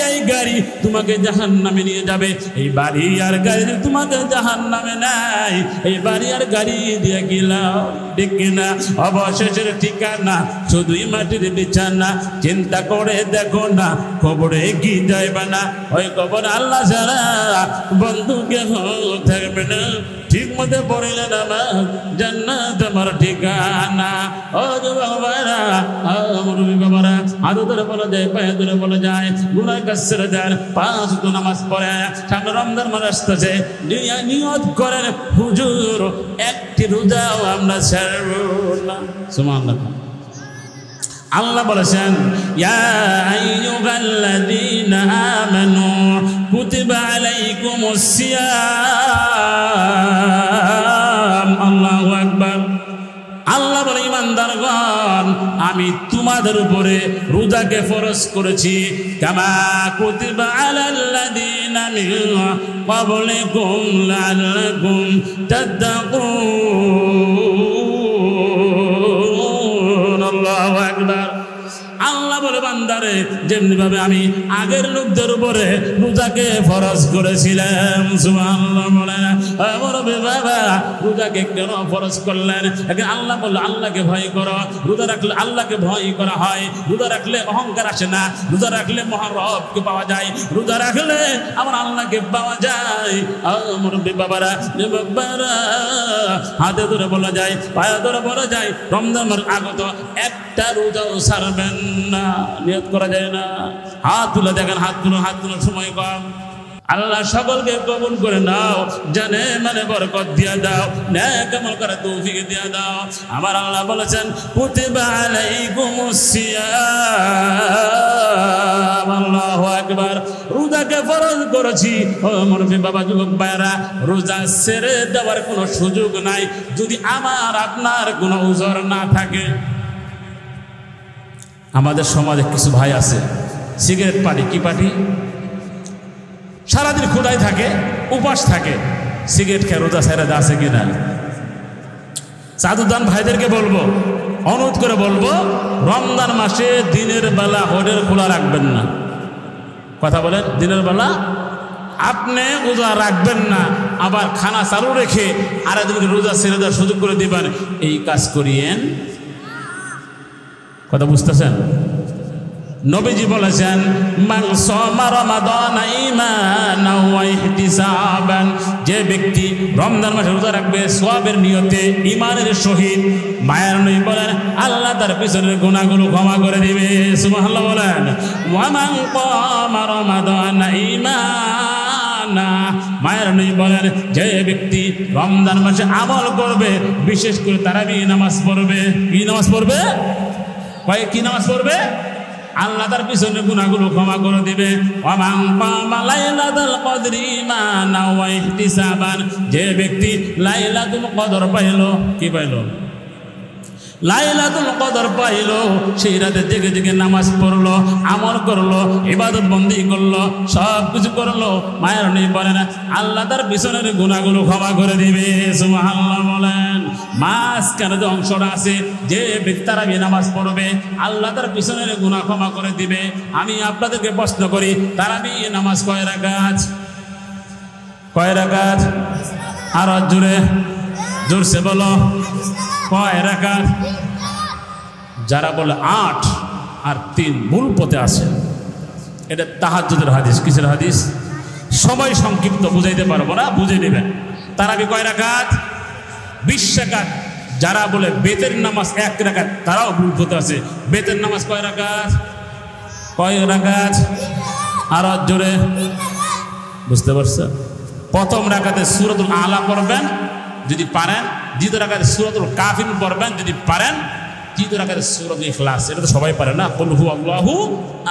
এই গাড়ি তোমাকে জাহান্নামে নিয়ে যাবে, এই বাড়ি আর গাড়ি তোমাকে জাহান্নামে নাই, এই বাড়ি আর গাড়ি দিয়ে গেলাম দেখে না, অবশেষের ঠিকানা শুধুই মাটির বিছানা। চিন্তা করে দেখো না কবরে কি যাইবা না, ওই কবর আল্লাহ ছাড়া বন্ধু কেহ থাকবে না। ঠিক মতো পড়িলে নামাজ জান্নাত আমার ঠিকানা। ও যুবকরা, ও মুরব্বি বাবারা, হাতে ধরে বলা যায়, পায়ে ধরে বলা যায়, গুনাহ কাজ ছেড়ে দেন, 5 ওয়াক্ত নামাজ পড়ে, সামনে রমজান মাস আসতেছে, নিয়ত করেন হুজুর একটি রোজাও আমরা ছাড়ব না। সুবহানাল্লাহ। আল্লাহ বলেছেন ইয়া আইয়ুহাল্লাযীনা আমানু কুতিবা আলাইকুমুস সিয়াম। আল্লাহু আকবার। আল্লাহ বলে ঈমানদারগণ আমি তোমাদের উপরে রোজাকে ফরজ করেছি, কামা কুতিবা আলাল্লাযীনা মিন ক্বাবলিকুম লাআল্লাকুম তাত্তাকুন। আল্লাহু আকবার। আল্লাহ বলে বান্দারে যেমনি ভাবে আমি আগের লোকদের উপরে রোজাকে ফরজ করেছিলাম। সুবহানাল্লাহ বলেন আমার বাবা রোজাকে কেন ফরজ করলেন? আল্লাহ বলল আল্লাহকে ভয় করো, রোজা রাখলে আল্লাহকে ভয় করা হয়, রোজা রাখলে অহংকার আসে না, রোজা রাখলে মহারবকে পাওয়া যায়, রোজা রাখলে আমার আল্লাহকে পাওয়া যায়। আমার বাবারা বাবারা হাতে ধরে বলা যায়, পায়ে ধরে বলা যায়, রমজান মাস আগত একটা রোজাও ছাড়বেন না, নিয়ত করা যায় না। হাত তুলে দেখেন, হাত তুলো সময় কম। আল্লাহ সকলকে কবুল করে নাও, জানে মানে বরকত দিয়া দাও, নেক আমল করে তৌফিক দিয়া দাও। আমার আল্লাহ বলেছেন কুতিবা আলাইকুমুস সিয়াম। আল্লাহু আকবার। রোজাকে ফরজ করেছি। ও মুরব্বি বাবা, যুবক ভাইরা, রোজা ছেড়ে দেওয়ার কোনো সুযোগ নাই যদি আমার আপনার কোনো উযর না থাকে। আমাদের সমাজে কিছু ভাই আছে সিগারেট পার্টি, কি পার্টি, সারাদিন ক্ষুধায় থাকে, উপাস থাকে, সিগারেট খেয়ে রোজা ছেড়ে দেওয়া আছে কিনা? চাঁদুদান ভাইদেরকে বলবো, অনুরোধ করে বলবো, রমজান মাসে দিনের বেলা হোটেল খোলা রাখবেন না। কথা বলেন, দিনের বেলা আপনি রোজা রাখবেন না, আবার খানা চালু রেখে আর একদিনকে রোজা ছেড়ে দেওয়ার সুযোগ করে দিবেন, এই কাজ করিয়েন। কথা বুঝতেছেন? নবীজি বলেছেন মান সামা রমাদানা ঈমানান ওয়া ইহতিসাবান, যে ব্যক্তি রমজান মাসে রোজা রাখবে সওয়াবের নিয়তে ঈমানের সহিত, মায়ের নবী বলেন আল্লাহ তার পিছনের গুনাহগুলো ক্ষমা করে দিবে। সুবহানাল্লাহ বলেন। ওয়া মান কামা রমাদানা ঈমানা, মায়ের নবী বলেন যে ব্যক্তি রমজান মাসে আমল করবে, বিশেষ করে তারাবি নামাজ পড়বে। কি নামাজ পড়বে? কয় কি নামাজ পড়বে? আল্লাহ তার পিছনে গুনাহগুলো ক্ষমা করে দিবে। ওয়ামান কামা লাইলাতুল কদরি ঈমানান ওয়া ইহতিসাবান, যে ব্যক্তি লাইলাতুল কদর পাইল, কি পাইল? লাইলাতুল কদর পাইল, সেই রাতে জেগে জেগে নামাজ পড়লো, আমল করলো, ইবাদত বন্দি করলো, সব কিছু করলো, মায়ের নবী বলেন আল্লাহ তার পিছনের গুনাহগুলো ক্ষমা করে দিবে। সুবহানাল্লাহ বলেন। মাঝখানে যে অংশটা আছে, যে ব্যক্তি তারাবি নামাজ পড়বে আল্লাহ তার পিছনের গুনাহ ক্ষমা করে দিবে। আমি আপনাদেরকে প্রশ্ন করি, তারাবি নামাজ কয় রাকাত? কয় রাকাত? আর জোরে জোরসে বলো, কয় রাকাত? যারা বলে 8 আর 3 ভুল পথে আছে। এটা তাহাজ্জুদের হাদিস। কিসের হাদিস? সময় সংক্ষিপ্ত, বুঝাইতে পারবো না, বুঝে নেবেন। তারাবি কয় রাকাত? 20 রাকাত। যারা বলে বেতের নামাজ 1 রাকাত, তারাও ভুল পথে আছে। বেতের নামাজ কয় রাকাত? কয় রাকাত? আর জোরে বুঝতে পারছো? প্রথম রাকাতে সূরাতুল আলা পড়বেন যদি পারেন, দ্বিতীয় রাকাতে সূরাতুল কাফিরুন পড়বেন যদি পারেন, তৃতীয় রাকাতে সূরাতুল ইখলাস। এটা তো সবাই পারে না, কুল হুয়াল্লাহু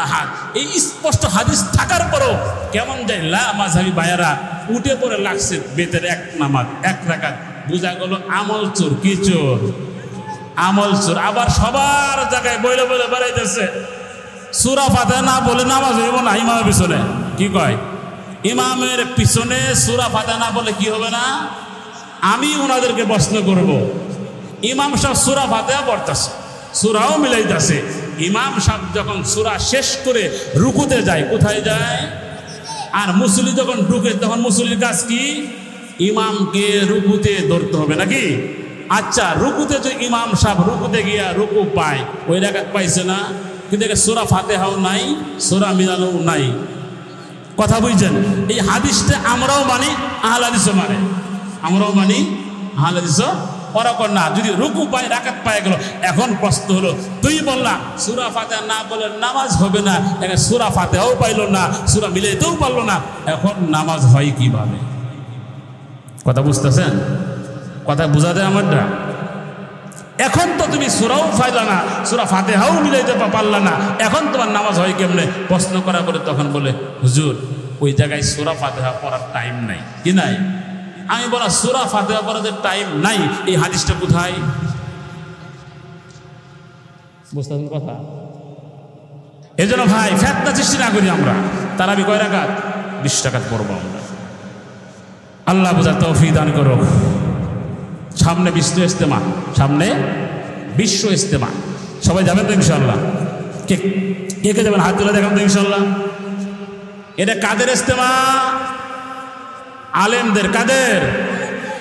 আহাদ। এই স্পষ্ট হাদিস থাকার পরও কেমন যায় লা মাযহাবি ভাইয়ারা উঠে পড়ে লাগছে বেতের এক নামাজ এক রাকাত, বোঝা গেল আমল চোর। কি চোর? আমল চোর। আবার সবার জায়গায় বইলে বইলে বেড়াইতেছে সূরা ফাতিহা না বলে নামাজ হইব না ইমামের পিছনে। কি কয়? ইমামের পিছনে সূরা ফাতিহা না বলে কি হবে না? আমি ওনাদেরকে প্রশ্ন করব, ইমাম সাহেব সূরা ফাতিহা পড়তেছে, সূরাও মিলাইতেছে, ইমাম সাহেব যখন সূরা শেষ করে রুকুতে যায়, কোথায় যায়? আর মুসল্লি যখন ঢুকে তখন মুসল্লির কাজ কি? ইমামকে রুকুতে ধরতে হবে নাকি? আচ্ছা, রুকুতে যে ইমাম সাহেব রুকুতে গিয়া রুকু পায়, ওই রাকাত পাইছে না, কিন্তু সূরা ফাতিহাও নাই, সূরা মিলানোও নাই। কথা বুঝছেন? এই হাদিসটা আমরাও মানি, আহলে হাদিসও মানে, আমরাও মানি, আহলে হাদিসও ওরকম না। যদি রুকু পায় রাকাত পায় গেল। এখন প্রশ্ন হলো, তুই বললা সূরা ফাতিহা না বলে নামাজ হবে না, এখন সূরা ফাতিহাও পাইল না, সূরা মিলাইতেও পারলো না, এখন নামাজ হয় কিভাবে? কথা বুঝতেছেন? কথা বোঝা যায় আমারটা? এখন তো তুমি সূরাও পাইলা না, সূরা ফাতিহাও মিলাইতে পারলা না, এখন তোমার নামাজ হয় কেমনে? প্রশ্ন করা করে তখন বলে, হুজুর ওই জায়গায় সূরা ফাতিহা পড়ার টাইম নাই। কি নাই? আমি বলা সূরা ফাতিহা পড়ার টাইম নাই, এই হাদিসটা কোথায়? বুঝতেছেন কথা? এই জন্য ভাই ফিতনা সৃষ্টি না করি আমরা। তারাবি কয় রাকাত? 20 রাকাত পড়বো আমরা। আল্লাহ বুঝার তৌফিক দান করো। সামনে বিশ্ব ইজতেমা, সামনে বিশ্ব ইজতেমা, সবাই যাবেন তো ইনশাআল্লাহ? কে কে যাবেন? হাত তুলে দেখান তো ইনশাআল্লাহ। এটা কাদের ইজতেমা? আলেমদের। কাদের?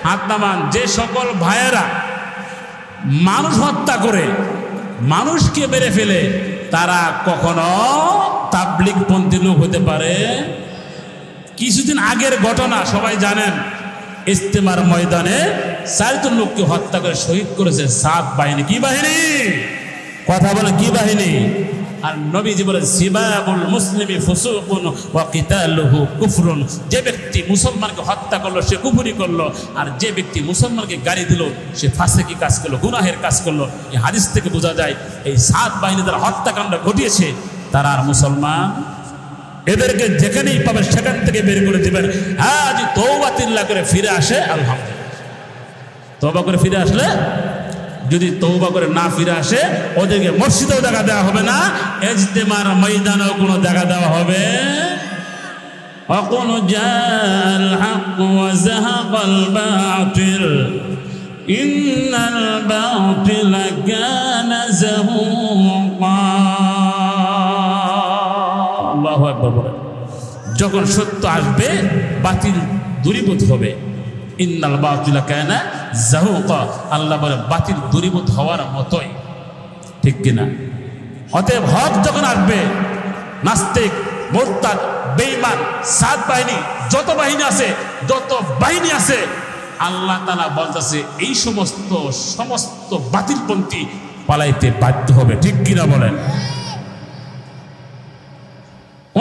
হাত নামান। যে সকল ভাইয়েরা মানুষ হত্যা করে মানুষকে মেরে ফেলে তারা কখনো তাবলীগপন্থী লোক হতে পারে? কিছুদিন আগের ঘটনা সবাই জানেন, ইজতেমার ময়দানে 4 জন লোককে হত্যা করে শহীদ করেছে 7 বাহিনী। কি বাহিনী? কথা বলে কি বাহিনী? আর নবীজি বলেন, সিবাবুল মুসলিমি ফুসুকুন ওয়া কিতালুহু কুফরুন। যে ব্যক্তি মুসলমানকে হত্যা করলো সে কুফরি করলো, আর যে ব্যক্তি মুসলমানকে গালি দিল সে ফাসিকি কাজ করলো, গুনাহের কাজ করলো। এই হাদিস থেকে বোঝা যায় এই 7 বাহিনী যারা হত্যাকাণ্ড ঘটিয়েছে তারা আর মুসলমান। এদেরকে যেখানেই পাবে সেখান থেকে বের করে দিবেন। হ্যাঁ, যদি তওবা তিল্লা করে ফিরে আসে আলহামদুলিল্লাহ, তওবা করে ফিরে আসলে, যদি তওবা করে না ফিরে আসে ওদেরকে মসজিদেও জায়গা দেওয়া হবে না, ইজতেমার ময়দানেও কোনো জায়গা দেওয়া হবে। ওয়াকুল জাল হক ওয়া যাহাকাল বাতিল ইন্নাল বাতিলা কানা যাহুকা। আল্লাহু আকবার বলেন। যখন সত্য আসবে বাতিল দূরীভূত হবে। ইন্নাল বাতিলা কানা যাহুকা। আল্লাহ বলে বাতিল দূরীভূত হওয়ার মতোই, ঠিক কিনা? অতএব হক যখন আসবে, নাস্তিক, মুরতাদ, বেঈমান, 7 বাহিনী, যত বাহিনী আছে আল্লাহ তাআলা বলতেছে এই সমস্ত বাতিলপন্থী পালাইতে বাধ্য হবে, ঠিক কিনা বলেন?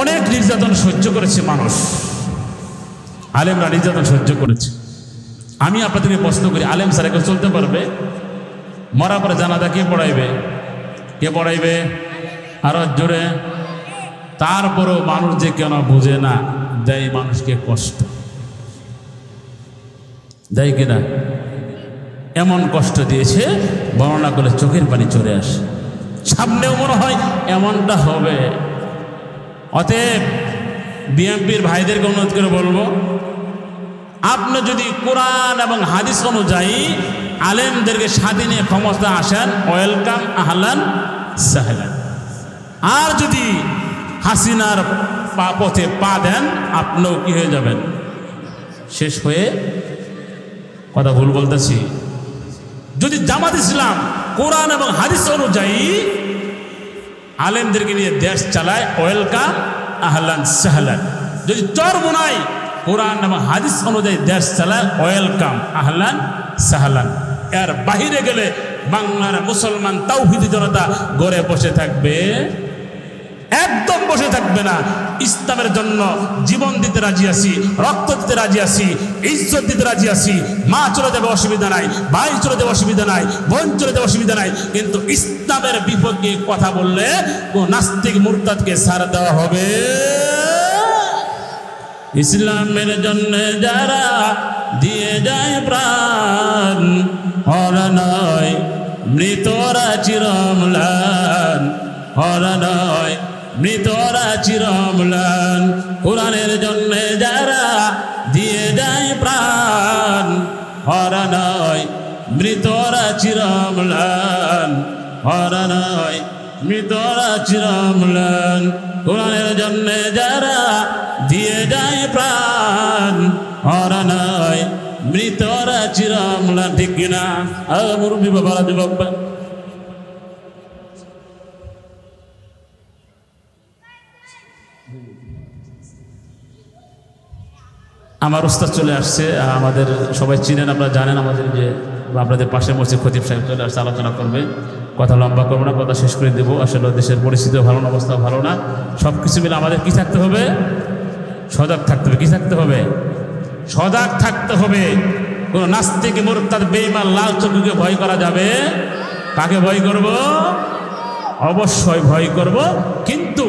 অনেক নির্যাতন সহ্য করেছে মানুষ, আলেমরা নির্যাতন সহ্য করেছে। আমি আপনাদেরকে প্রশ্ন করি, আলেম স্যার এখন চলতে পারবে? মরার পরে জানাজা কে পড়াইবে? কে পড়াইবে? আরো জোরে। তারপরও মানুষ যে কেন বুঝে না, দেয় মানুষকে কষ্ট, দেয় কিনা? এমন কষ্ট দিয়েছে বর্ণনা করলে চোখের পানি চলে আসে। সামনেও মনে হয় এমনটা হবে। অতএব বিএনপির ভাইদেরকে অনুরোধ করে বলবো, আপনি যদি কোরআন এবং হাদিস অনুযায়ী আলেমদেরকে স্বাধীনে ক্ষমতা আসেন, ওয়েলকাম, আহলান সাহলান। আর যদি হাসিনার পথে পা দেন, আপনিও কি হয়ে যাবেন? শেষ হয়ে। কথা ভুল বলতেছি? যদি জামাত ইসলাম কোরআন এবং হাদিস অনুযায়ী আলেমদেরকে নিয়ে দেশ চালায়, ওয়েলকাম, আহলান সাহলান। যদি চরমোনাই কোরআন এবং হাদিস অনুযায়ী দেশ চালায়, ওয়েলকাম, আহলান সাহলান। এর বাহিরে গেলে বাংলার মুসলমান তাওহীদি জনতা ঘরে বসে থাকবে একদম বসে থাকবে না। ইসলামের জন্য জীবন দিতে রাজি আছি, রক্ত দিতে রাজি আছি, ইজ্জত দিতে রাজি আছি। মা চলে যাবে অসুবিধা নাই, ভাই চলে যাবে অসুবিধা নাই, বোন চলে যাবে অসুবিধা নাই, কিন্তু ইসলামের বিপক্ষে কথা বললে ও নাস্তিক মুরতাদকে ছাড় দেওয়া হবে। ইসলামের জন্য যারা দিয়ে যায় প্রাণ, হরা নয় মৃতরা চিরম্লান, হরা নয় মৃতরা চিরম্লান। কোরআনের জন্য যারা দিয়ে যায় প্রাণ, হরা নয় মৃতরা চিরম্লান, হরা নয় মৃতরা চিরম্লান। কোরআনের জন্য যারা দিয়ে যায় প্রাণ, হরা নয় মৃতরা চিরম্লান। ঠিক কিনা মুরব্বী বাবারা, যুবক? আমার উস্তাদ চলে আসছে, আমাদের সবাই চিনেন, আপনারা জানেন, আমাদের যে আপনাদের পাশে মসজিদ খতিব সাহেব চলে আসছে, আলোচনা করবে। কথা লম্বা করবো না, কথা শেষ করে দেবো। আসলে দেশের পরিস্থিতিও ভালো না, অবস্থা ভালো না। সব কিছু মিলে আমাদের কি থাকতে হবে? সজাগ থাকতে হবে। কি থাকতে হবে? সজাগ থাকতে হবে। কোন নাস্তিক মুরতাদ বেঈমান লাল চক্ষুকে ভয় করা যাবে? কাকে ভয় করব? অবশ্যই ভয় করব। কিন্তু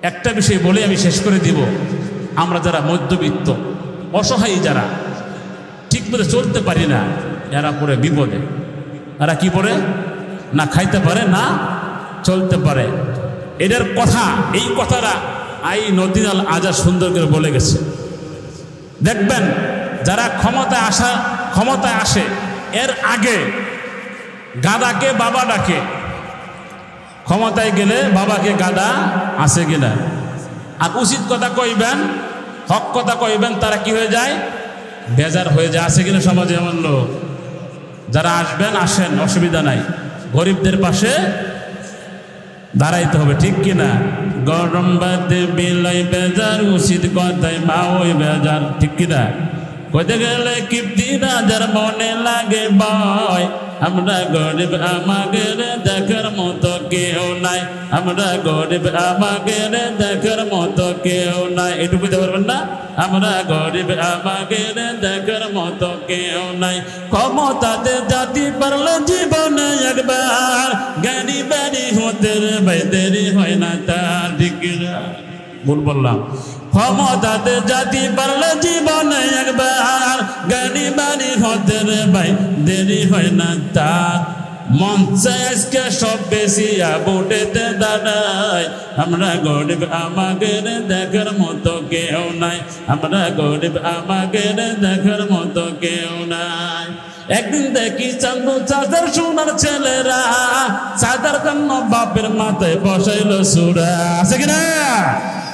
একটা বিষয় বলে আমি শেষ করে দিব। আমরা যারা মধ্যবিত্ত, অসহায়, যারা ঠিক মতো চলতে পারি না, এরা পড়ে বিপদে। এরা কি পড়ে? না খাইতে পারে, না চলতে পারে। এদের কথা, এই কথাটা আই নদীন আল আজাদ সুন্দর করে বলে গেছে। দেখবেন যারা ক্ষমতায় আসে, এর আগে গাদাকে বাবা ডাকে, ক্ষমতায় গেলে বাবাকে গাদা আসে কিনা। আর উচিত কথা কইবেন, হক কথা কইবেন, তারা কি হয়ে যায়? বেজার হয়ে যায়। আছে কিনা সমাজে এমন লোক? যারা আসবেন আসেন, অসুবিধা নাই, গরিবদের পাশে দাঁড়াইতে হবে। ঠিক কিনা? গরম বাদে বিলাই বেজার, উচিত কথায় মা ওই বেজার। ঠিক কিনা? কইতে গেলে কিপ্তি রাজার মনে লাগে ভয়, আমরা গরিব আমাদের দেখার মতো কেউ নাই, আমরা গরিব আমাদের দেখার মতো কেউ নাই। এটুকু বুঝতে পারবেন না? আমরা গরিব আমাদের দেখার মতো কেউ নাই। ক্ষমতাতে জাতি পারলে জীবনে একবার, জ্ঞানী বাড়ি হতে ভাই দেরি হয় না তার। দিকেরা ভুল বললাম। ক্ষমতাতে জাতি পারলে জীবনে একবার, জ্ঞানী বাড়ি হতে ভাই দেরি হয় না তার। মঞ্চে আজকে সব বেশি বুটেতে দাঁড়ায়, আমরা গরিব আমাদের দেখার মতো কেউ নাই, আমরা গরিব আমাদের দেখার মতো কেউ নাই। একদিন দেখি চান্দু চাঁদের সোনার ছেলেরা, চাঁদের জন্য বাপের মাথায় বসাইল সুরা। আছে কিনা?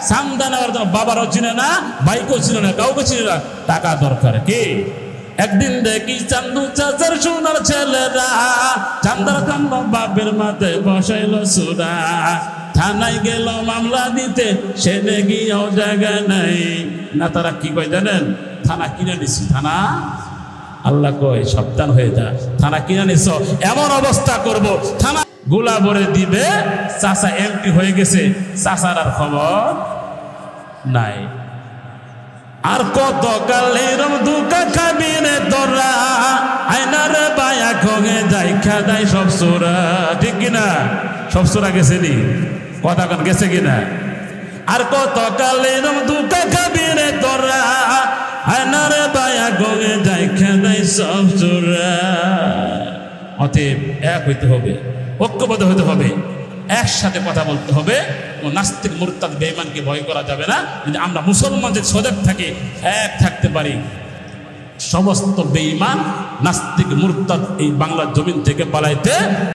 সামদা নেওয়ার জন্য বাবারও চিনে না, ভাইকেও চিনে না, কাউকে চিনে না, টাকা দরকার। কি? একদিন দেখি চান্দু চাচার সোনার ছেলেরা, চান্দার জন্য বাপের মাথায় বসাইল সুরা। থানায় গেল মামলা দিতে, সেনে গিয়েও জায়গা নাই। না তারা কি কয় জানেন? থানা কিনে নিছি। থানা? আল্লাহ কয় সাবধান হয়ে যা, থানা কিনে নিছ, এমন অবস্থা করব থানা গোলা ভরে দিবে। চাচা এমপি হয়ে গেছে, চাচার আর খবর নাই। আর কত কাল এরম দুকা খাবি রে তোরা, আয়নার বায়া খঙে যাই খাদাই সব সোরা। ঠিক কিনা? সব সোরা গেছে নি? কথা কান গেছে কিনা? আর কত কাল এরম দুকা খাবি রে তোরা, আয়নার বায়া খঙে যাই খাদাই সব সোরা। অতএব এক হইতে হবে, ঐক্যবদ্ধ হইতে হবে, একসাথে কথা বলতে হবে। ও নাস্তিক মুরতাদ বেঈমানকে ভয় করা যাবে না। যদি আমরা মুসলমানদের সজাগ থাকি, এক থাকতে পারি, সমস্ত বেঈমান নাস্তিক মুরতাদ এই বাংলার জমিন থেকে পালাইতে